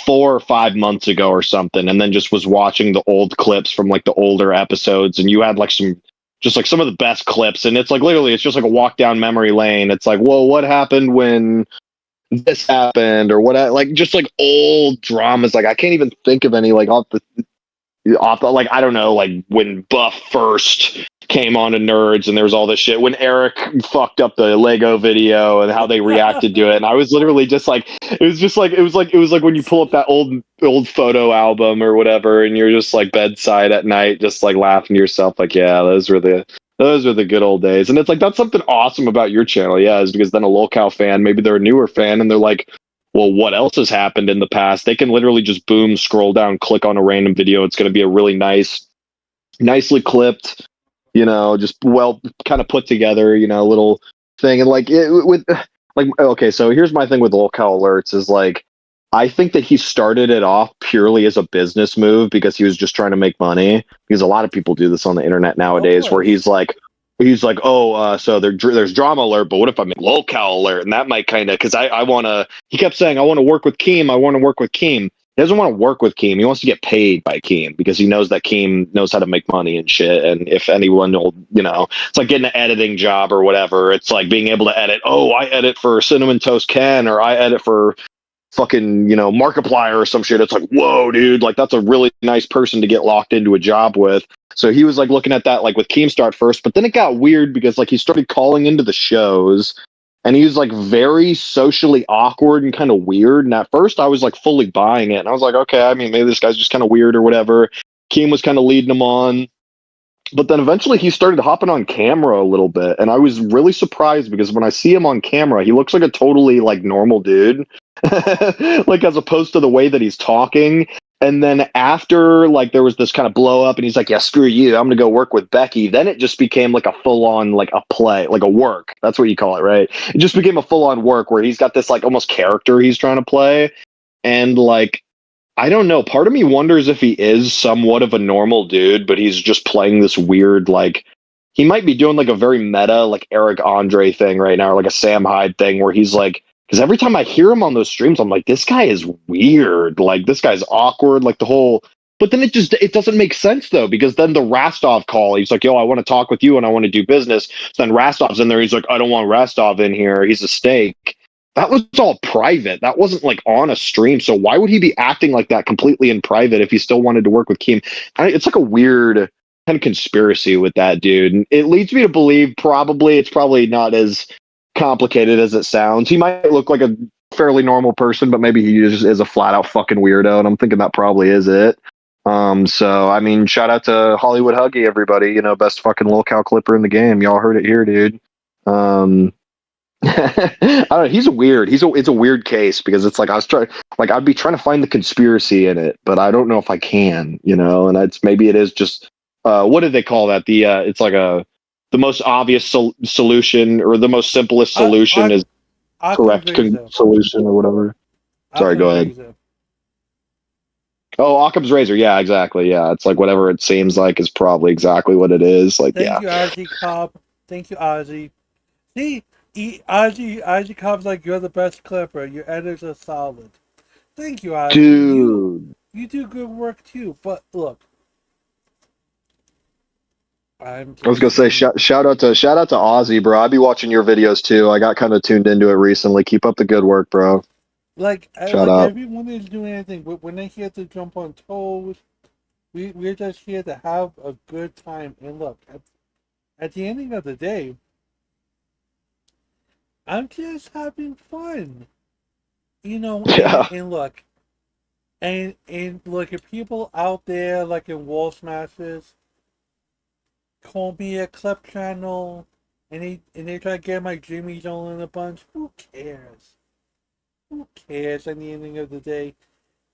4 or 5 months ago or something, and then just was watching the old clips from like the older episodes, and you had like some just like some of the best clips, and it's like literally it's just like a walk down memory lane. It's like, whoa, what happened when this happened, or what, like just like old dramas. Like I can't even think of any like like I don't know, like when Buff first came on to Nerds and there was all this shit when Eric fucked up the Lego video and how they reacted to it, and I was literally just like, it was like when you pull up that old photo album or whatever, and you're just like bedside at night, just like laughing to yourself, like, yeah, those were the good old days. And it's like that's something awesome about your channel, yeah, is because then a lolcow fan, maybe they're a newer fan, and they're like, well, what else has happened in the past? They can literally just boom, scroll down, click on a random video. It's going to be a really nicely clipped, just well kind of put together, little thing, and like with like okay, so here's my thing with lolcow alerts is like I think that he started it off purely as a business move because he was just trying to make money. Because a lot of people do this on the internet nowadays, where he's like, oh, so there's drama alert, but what if I make lolcow alert? And that might kind of because I want to. He kept saying I want to work with Keem. I want to work with Keem. He doesn't want to work with Keem. He wants to get paid by Keem because he knows that Keem knows how to make money and shit. And if anyone will, it's like getting an editing job or whatever. It's like being able to edit. Oh, I edit for Cinnamon Toast Ken, or I edit for fucking, Markiplier or some shit. It's like, whoa, dude, like that's a really nice person to get locked into a job with. So he was like looking at that like with Keemstar first, but then it got weird because like he started calling into the shows. And he was like very socially awkward and kind of weird. And at first I was like fully buying it. And I was like, okay, I mean, maybe this guy's just kind of weird or whatever. Keem was kind of leading him on. But then eventually he started hopping on camera a little bit. And I was really surprised because when I see him on camera, he looks like a totally like normal dude. Like as opposed to the way that he's talking. And then after like there was this kind of blow up and he's like, yeah, screw you, I'm gonna go work with Becky. Then it just became like a full on like a play, like a work. That's what you call it, right? It just became a full on work where he's got this like almost character he's trying to play. And like I don't know, part of me wonders if he is somewhat of a normal dude, but he's just playing this weird like he might be doing like a very meta like Eric Andre thing right now, or like a Sam Hyde thing where he's like, because every time I hear him on those streams, I'm like, this guy is weird. Like, this guy's awkward. Like, the whole. But then it doesn't make sense, though, because then the Rastov call, he's like, yo, I want to talk with you and I want to do business. So then Rastov's in there. He's like, I don't want Rastov in here. He's a steak. That was all private. That wasn't like on a stream. So why would he be acting like that completely in private if he still wanted to work with Keem? It's like a weird kind of conspiracy with that dude. And it leads me to believe it's probably not as complicated as it sounds. He might look like a fairly normal person, but maybe he just is a flat out fucking weirdo, and I'm thinking that probably is it. So I mean, shout out to Hollywood Huggy, everybody. Best fucking lolcow clipper in the game. Y'all heard it here, dude. I don't know. He's a weird. It's a weird case because it's like I'd be trying to find the conspiracy in it, but I don't know if I can. And maybe it is just what did they call that? It's like the most obvious solution or the most simplest solution is correct solution or whatever. Sorry, go ahead. Razor. Oh, Occam's razor. Yeah, exactly. Yeah, it's like whatever it seems like is probably exactly what it is. Like, Thank you, Ozzy Cobb. Thank you, Ozzy. See, Ozzy Cobb's like, you're the best clipper. Your editors are solid. Thank you, Ozzy. Dude. You do good work too. But look, I was gonna say shout out to Ozzy, bro. I be watching your videos too. I got kind of tuned into it recently. Keep up the good work, bro. Like everyone is doing anything, but when they're here to jump on toes, we're just here to have a good time. And look, at the ending of the day, I'm just having fun, Yeah. And look, and look, if people out there like in Wall Smashers call me a clip channel, and they try to get my Jimmy's all in a bunch. Who cares? Who cares? At the ending of the day,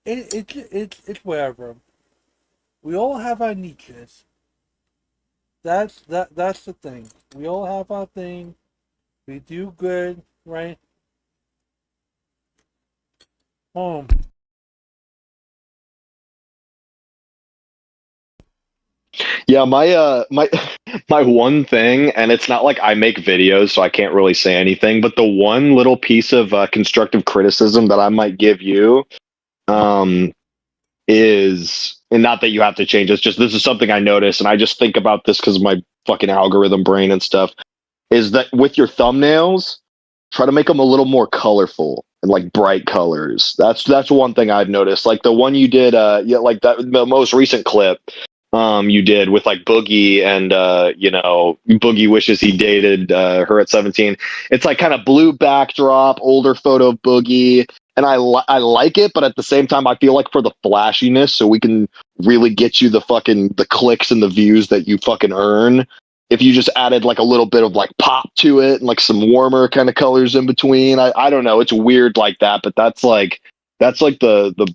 it's whatever. We all have our niches. That's the thing. We all have our thing. We do good, right? Yeah, my one thing, and it's not like I make videos, so I can't really say anything, but the one little piece of constructive criticism that I might give you is, and not that you have to change, it's just this is something I notice, and I just think about this because of my fucking algorithm brain and stuff, is that with your thumbnails, try to make them a little more colorful and like bright colors. That's one thing I've noticed. Like the one you did, like the most recent clip you did with like Boogie and Boogie wishes he dated her at 17. It's like kind of blue backdrop, older photo of Boogie, and I like it, but at the same time I feel like for the flashiness, so we can really get you the clicks and the views that you fucking earn, if you just added like a little bit of like pop to it and like some warmer kind of colors in between. I don't know, it's weird like that, but that's like the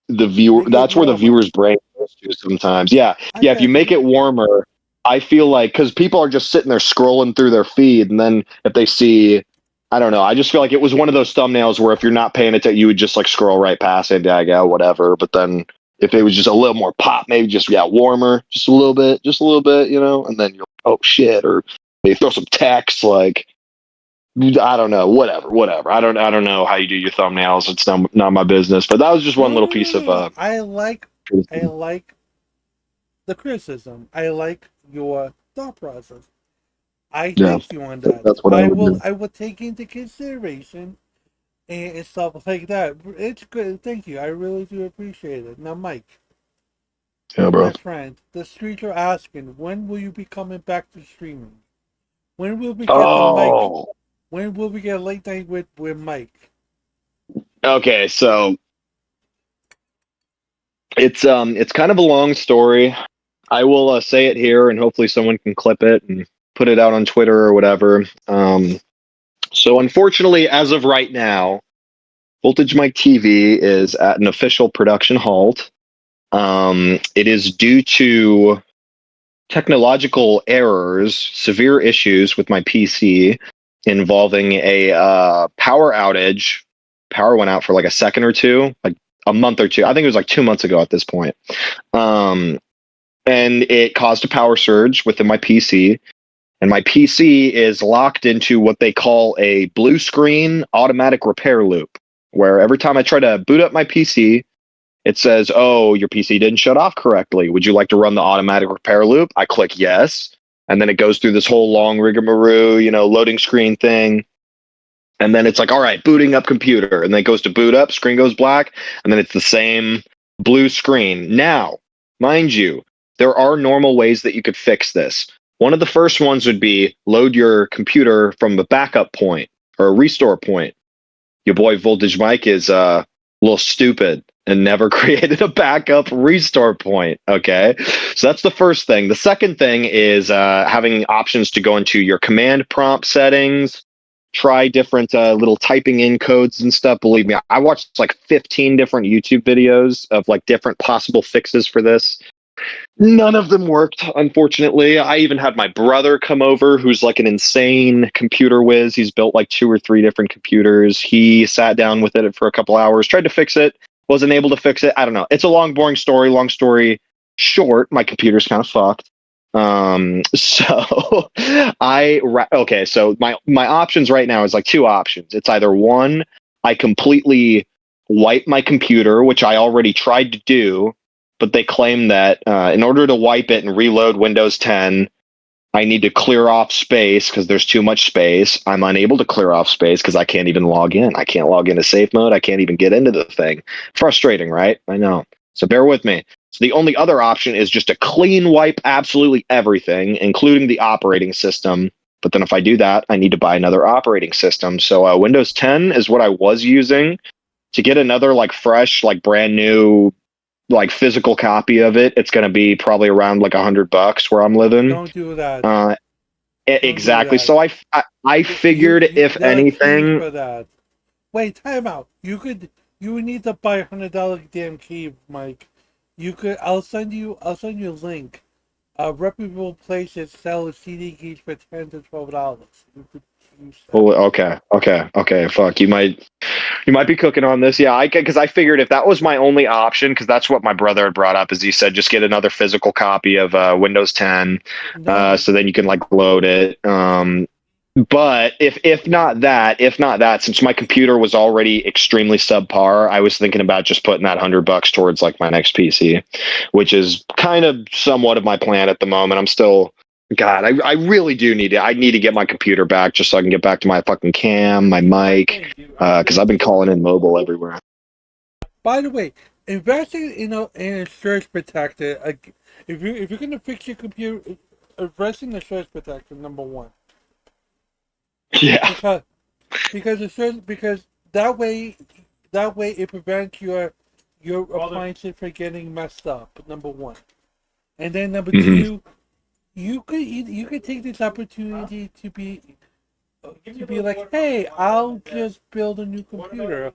viewer, that's where the viewer's brain goes to sometimes. Yeah, if you make it warmer, I feel like because people are just sitting there scrolling through their feed, and then if they see, I don't know, I just feel like it was one of those thumbnails where if you're not paying attention, you would just like scroll right past it, yeah, whatever. But then if it was just a little more pop, maybe just warmer, just a little bit, and then you're like, oh shit, or they throw some text like. I don't know, whatever. I don't know how you do your thumbnails. It's not my business. But that was just one No, little no, no, piece of no, no. I like the criticism. I like your thought process. I yeah. thank you on that. That's what I would do. I will take into consideration and stuff like that. It's good. Thank you. I really do appreciate it. Now, Mike, Yeah, bro. my friend, the streets are asking, when will you be coming back to streaming? When will we get the Mike? Oh, When will we get late night with Mike? okay. So it's kind of a long story. I will say it here, and hopefully someone can clip it and put it out on Twitter or whatever. So unfortunately, as of right now, Voltage Mike TV is at an official production halt. It is due to technological errors, severe issues with my PC involving a power outage. Power went out for like a second or two, like a month or two. I think it was like 2 months ago at this point. Um, and it caused a power surge within my PC. And my PC is locked into what they call a blue screen automatic repair loop, where every time I try to boot up my PC, it says, oh, your PC didn't shut off correctly. Would you like to run the automatic repair loop? I click yes. And then it goes through this whole long rigmarole, loading screen thing. And then it's like, all right, booting up computer. And then it goes to boot up, screen goes black. And then it's the same blue screen. Now, mind you, there are normal ways that you could fix this. One of the first ones would be load your computer from a backup point or a restore point. Your boy Voltage Mike is a little stupid and never created a backup restore point. Okay. So that's the first thing. The second thing is having options to go into your command prompt settings, try different little typing in codes and stuff. Believe me, I watched like 15 different YouTube videos of like different possible fixes for this. None of them worked, unfortunately. I even had my brother come over, who's like an insane computer whiz. He's built like 2 or 3 different computers. He sat down with it for a couple hours, tried to fix it, wasn't able to fix it. I don't know. It's a long, boring story. Long story short, my computer's kind of fucked. So okay. So my options right now is like 2 options. It's either one, I completely wipe my computer, which I already tried to do, but they claim that in order to wipe it and reload Windows 10, I need to clear off space because there's too much space. I'm unable to clear off space because I can't even log in. I can't log into safe mode. I can't even get into the thing. Frustrating, right? I know. So bear with me. So the only other option is just a clean wipe absolutely everything, including the operating system. But then if I do that, I need to buy another operating system. So Windows 10 is what I was using. To get another like fresh, like brand new like physical copy of it, it's going to be probably around like $100 where I'm living. Don't do that. Don't exactly. Do that. So I figured if anything, for that. Wait, time out. You would need to buy $100 damn key, Mike. You could. I'll send you a link. Reputable places sell CD keys for $10 to $12. You could use that. oh, okay. Fuck, you might be cooking on this. Yeah, because I figured if that was my only option, because that's what my brother had brought up, is he said just get another physical copy of Windows 10, No. so then you can like load it. But if not that, since my computer was already extremely subpar, I was thinking about just putting that $100 towards like my next PC, which is kind of somewhat of my plan at the moment. I'm still. God, I really do need to. I need to get my computer back just so I can get back to my fucking cam, my mic, because I've been calling in mobile everywhere. By the way, investing in a surge protector. If you're gonna fix your computer, invest in the surge protector number one. Yeah. Because that way it prevents your appliances from getting messed up. Number one, and then number Mhm. two, you could take this opportunity to be like, hey, I'll just build a new computer,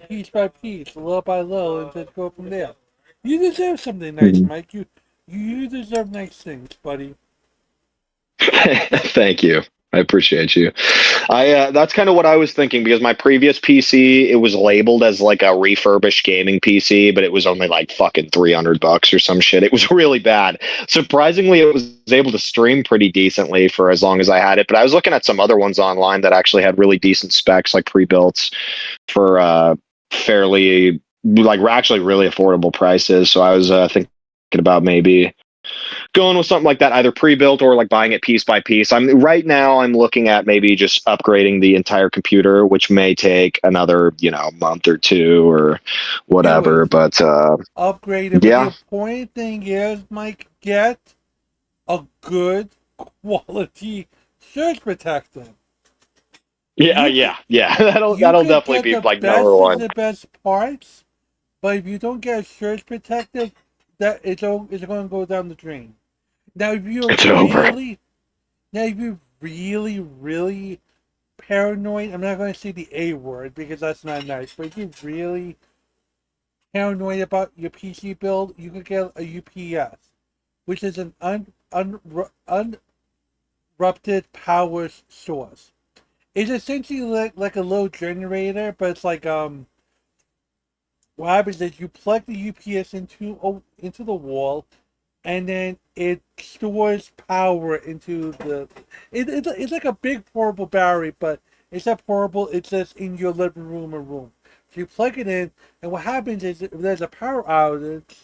piece by piece, low by low, and just go from there. You deserve something nice, Mhm. Mike. You deserve nice things, buddy. Thank you. I appreciate you. I that's kind of what I was thinking because my previous PC it was labeled as like a refurbished gaming PC, but it was only like fucking $300 or some shit. It was really bad. Surprisingly, it was able to stream pretty decently for as long as I had it. But I was looking at some other ones online that actually had really decent specs, like pre-built for fairly like actually really affordable prices. So I was thinking about maybe going with something like that, either pre-built or like buying it piece by piece. I'm looking at maybe just upgrading the entire computer, which may take another, month or two or Do whatever. it. But Upgrade it. But the yeah, important thing is, Mike, get a good quality surge protector. yeah, You could yeah, yeah. That'll you that'll could definitely get be the like number best of one. the best parts, but if you don't get a surge protector, it's going to go down the drain. Now, if you're It's over. really now if you're really really paranoid, I'm not going to say the A word because that's not nice, but if you're really paranoid about your PC build, you can get a UPS, which is an uninterrupted power source. It's essentially like a low generator, but it's like what happens is you plug the UPS into the wall, and then it stores power into the. It's like a big portable battery, but it's not portable. It's just in your living room or room. So you plug it in, and what happens is if there's a power outage,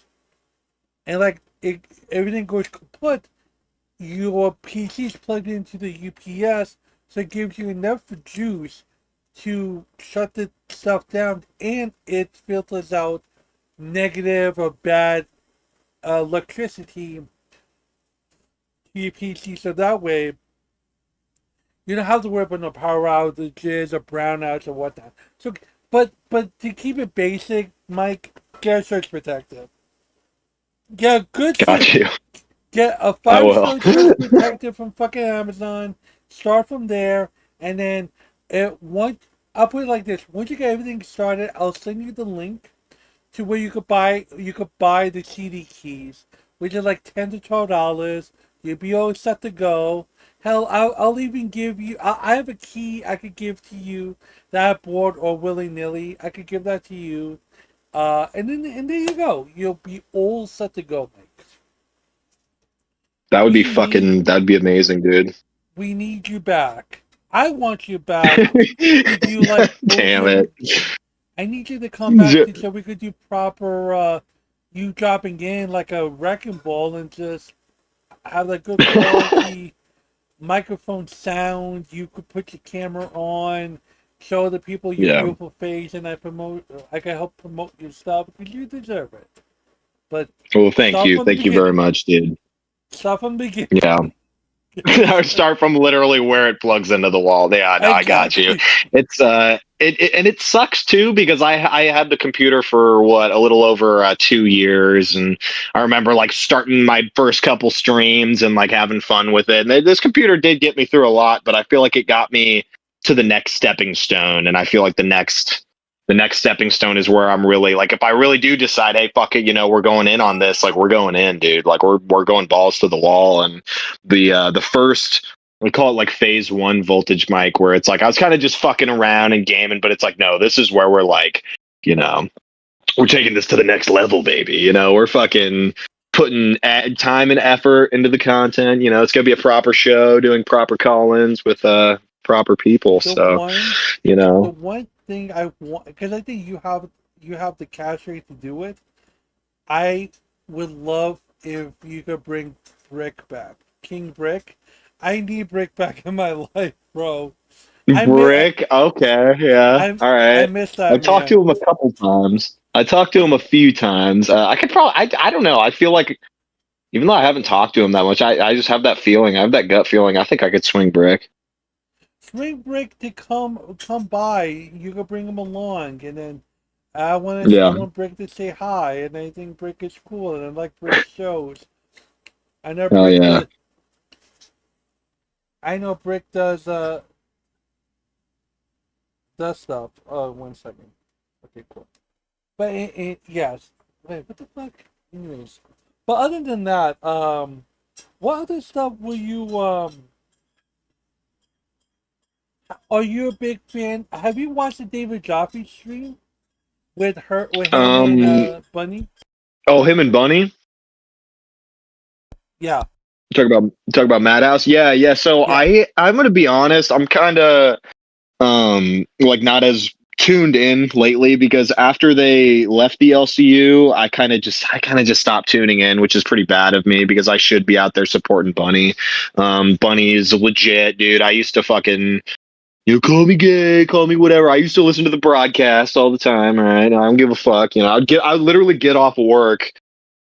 and everything goes kaput, your PC's plugged into the UPS, so it gives you enough juice to shut the stuff down, and it filters out negative or bad electricity to your PC. So that way, you don't have to worry about no power outages or brownouts or whatnot. So, but to keep it basic, Mike, get a surge protector. Get a good Got you. Get a I 5 star will. search protector from fucking Amazon. Start from there, and then I'll put it like this: once you get everything started, I'll send you the link to where you could buy the CD keys, which is like $10 to $12. You'll be all set to go. Hell, I'll even give you. I have a key I could give to you that I bought or willy nilly. I could give that to you, and there you go. You'll be all set to go, Mike. That would be We need fucking. That'd be amazing, dude. we need you back. I want you back to do like Damn bullshit. it. I need you to come back to so we could do proper you dropping in like a wrecking ball and just have that good quality microphone sound. You could put your camera on, show the people your Yeah. beautiful face, and I can help promote your stuff because you deserve it. But Well, thank start you. from the Thank you very beginning. much, dude. Start from the beginning. Yeah. Or start from literally where it plugs into the wall. Yeah, no, I got you. Exactly. It's and it sucks too because I had the computer for what a little over 2 years, and I remember like starting my first couple streams and like having fun with it. And this computer did get me through a lot, but I feel like it got me to the next stepping stone, and I feel like the next stepping stone is where I'm really like if I really do decide, hey, fuck it, we're going in on this, like we're going in, dude. Like we're going balls to the wall. And the first we call it like phase one voltage mic, where it's like I was kind of just fucking around and gaming, but it's like no, this is where we're like, you know, we're taking this to the next level, baby. We're fucking putting time and effort into the content. It's gonna be a proper show, doing proper call-ins with proper people. The So, one you the know, one thing I want, because I think you have the cash rate to do it. I would love if you could bring Brick back, King Brick. I need Brick back in my life, bro. I miss Brick. Okay, yeah, all I right. miss I that talked to man. him a couple times. I talked to him a few times. I could probably. I don't know. I feel like even though I haven't talked to him that much, I just have that feeling. I have that gut feeling. I think I could swing Brick. Bring Brick to come by. You could bring him along, and then I Yeah. want Brick to say hi, and I think Brick is cool, and I like Brick shows. I know Oh Brick yeah. does. I know Brick does stuff. Oh, 1 second. Okay, cool. But yes. Wait, what the fuck? Anyways, but other than that, What other stuff will you are you a big fan? Have you watched the David Jaffe stream with him and Um. Bunny? Oh, him and Bunny. Yeah, Talk about Madhouse. Yeah, yeah. So yeah. I'm gonna be honest. I'm kind of like not as tuned in lately because after they left the LCU, I kind of just stopped tuning in, which is pretty bad of me because I should be out there supporting Bunny. Bunny is legit, dude. I used to fucking call me gay, call me whatever. I used to listen to the broadcast all the time. All right, I don't give a fuck. I'd literally get off work,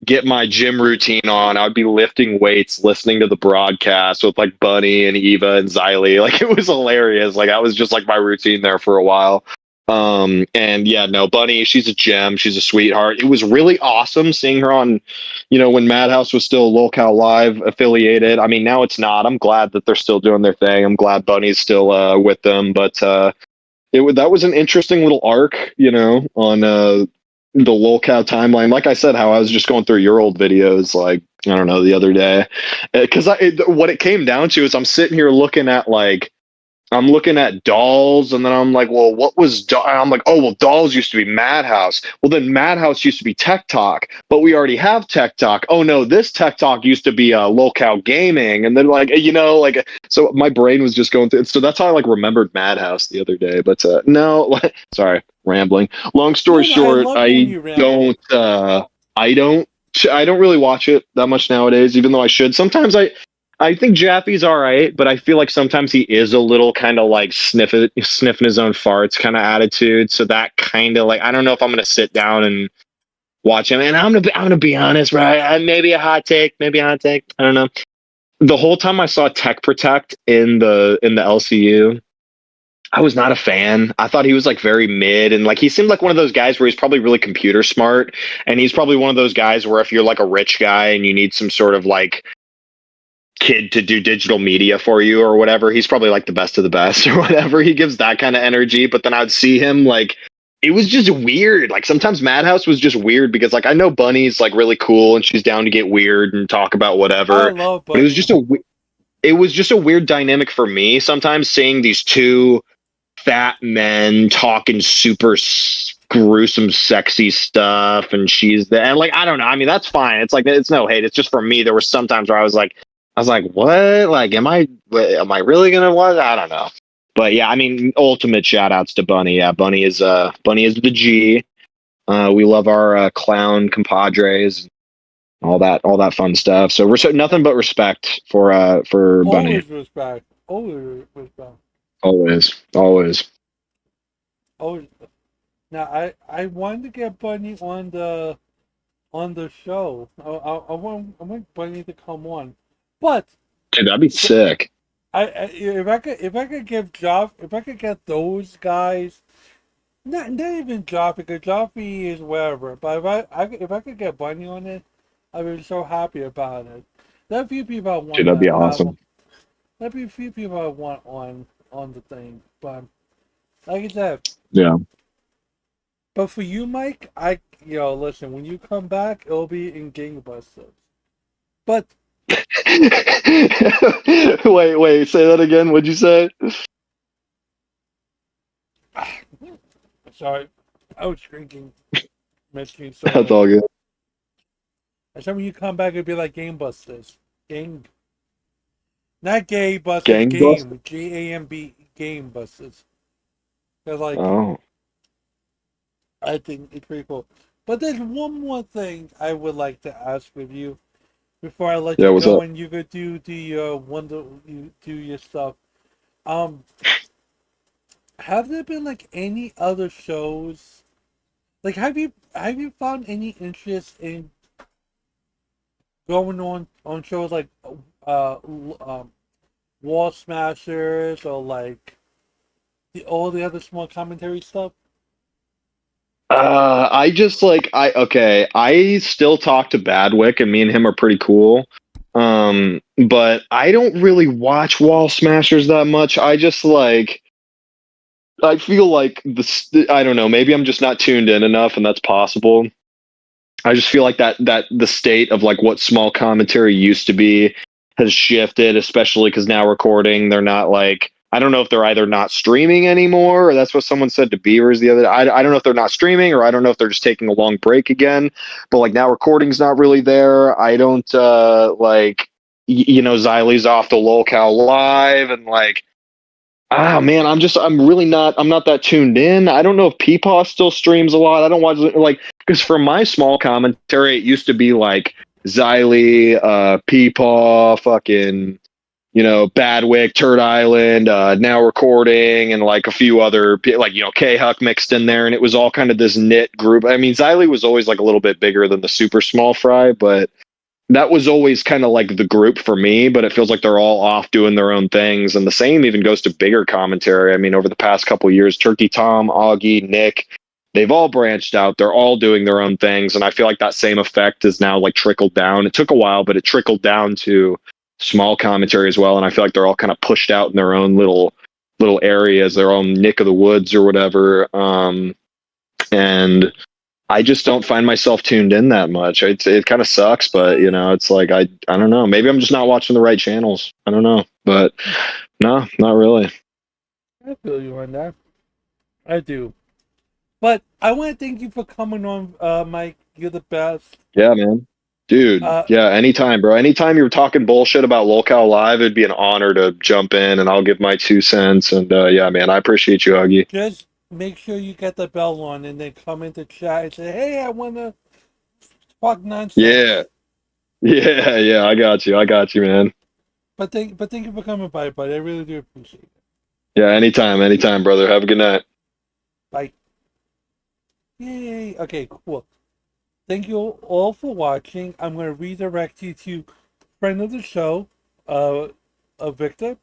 get my gym routine on. I'd be lifting weights, listening to the broadcast with like Bunny and Eva and Xylee. Like it was hilarious. Like I was just like my routine there for a while. And yeah, no, Bunny, she's a gem. She's a sweetheart. It was really awesome seeing her on, when Madhouse was still Lolcow Live affiliated. I mean, now it's not. I'm glad that they're still doing their thing. I'm glad Bunny's still with them. But that was an interesting little arc, on the Lolcow timeline. Like I said, how I was just going through your old videos, like I don't know, the other day, because what it came down to is I'm sitting here looking at Dolls, and then I'm like, well, what was I'm like, oh, well, Dolls used to be Madhouse. Well, then Madhouse used to be Tech Talk, but we already have Tech Talk. Oh no, this Tech Talk used to be Lolcow Gaming, and then so my brain was just going through. So that's how I like remembered Madhouse the other day. But no, sorry, rambling. Long story No, I short, love it when you ramble. I don't. I don't really watch it that much nowadays, even though I should. Sometimes I think Jaffe's all right, but I feel like sometimes he is a little kind of like sniffing his own farts kind of attitude. So that kind of like I don't know if I'm gonna sit down and watch him. And I'm gonna be honest, right? Maybe a hot take, maybe a hot take. I don't know. The whole time I saw Tech Protect in the LCU, I was not a fan. I thought he was like very mid, and like he seemed like one of those guys where he's probably really computer smart, and he's probably one of those guys where if you're like a rich guy and you need some sort of like kid to do digital media for you or whatever, he's probably like the best of the best or whatever. He gives that kind of energy. But then I'd see him like it was just weird. Like sometimes Madhouse was just weird because like I know Bunny's like really cool and she's down to get weird and talk about I whatever. love But Bunny. it was just a weird dynamic for me sometimes seeing these two fat men talking super gruesome sexy stuff and she's there and like I don't know, I mean that's fine, it's like it's no hate, it's just for me there were some times where I was like what, like am I really gonna watch, I don't know. But yeah, I mean ultimate shout outs to Bunny. Yeah, Bunny is the G. We love our clown compadres, all that fun stuff, so we're nothing but respect for Bunny. Always respect. Always respect. Always. Always. Now I wanted to get Bunny on the show. I want Bunny to come on, but Dude, that'd be sick. if I could get those guys, not even Joff, because Joffy is whatever. But if I could get Bunny on it, I'd be so happy about it. There are a few people I want Dude, that'd be to have. awesome. There'd be a few people I want on the thing, but like I said, Yeah. but for you, Mike, listen. When you come back, it'll be in gangbusters. But Wait, say that again. What'd you say? sorry, I was drinking, missing That's soda. all good. I said when you come back, it'll be like gangbusters. Gang, not gay busters. Gangbusters? Game, GAMB, game busters. They're like, Oh. I think it's pretty cool. But there's one more thing I would like to ask of you before I let Yeah, you what's go up? and you go do the you do your stuff. Um, have there been like any other shows? Like, have you found any interest in going on shows like Wall Smashers or like all the other small commentary stuff? I just like I still talk to Badwick and me and him are pretty cool. But I don't really watch Wall Smashers that much. I feel like I don't know, maybe I'm just not tuned in enough and that's possible. I just feel like that the state of like what small commentary used to be has shifted, especially because now recording, they're not like, I don't know if they're either not streaming anymore, or that's what someone said to Beavers the other day. I don't know if they're not streaming, or I don't know if they're just taking a long break again. But like now recording's not really there. I don't Xylie's off the locale live, and like, man, I'm not that tuned in. I don't know if Peepaw still streams a lot. I don't watch, like, because for my small commentary, it used to be like Xylie, Peepaw, fucking, Badwick, Turd Island, now recording, and like a few other, like, K Huck mixed in there, and it was all kind of this knit group. I mean, Xylie was always like a little bit bigger than the super small fry, but that was always kind of like the group for me. But it feels like they're all off doing their own things, and the same even goes to bigger commentary. I mean, over the past couple years, Turkey Tom, Augie, Nick, they've all branched out. They're all doing their own things, and I feel like that same effect is now like trickled down. It took a while, but it trickled down to small commentary as well, and I feel like they're all kind of pushed out in their own little areas, their own nick of the woods or whatever. And I just don't find myself tuned in that much. It kind of sucks, but it's like I don't know. Maybe I'm just not watching the right channels. I don't know, but no, not really. I feel you on that. I do. But I want to thank you for coming on, Mike. You're the best. Yeah, man. Dude, yeah, anytime, bro. Anytime you're talking bullshit about Locale Live, it'd be an honor to jump in, and I'll give my 2 cents. And yeah, man, I appreciate you, Huggy. Just make sure you get the bell on and then come into chat and say, hey, I want to talk nonsense. Yeah. I got you, man. But thank you for coming by, buddy. I really do appreciate it. Yeah, anytime, brother. Have a good night. Bye. Yay. Okay, cool. Thank you all for watching. I'm going to redirect you to friend of the show, Victor.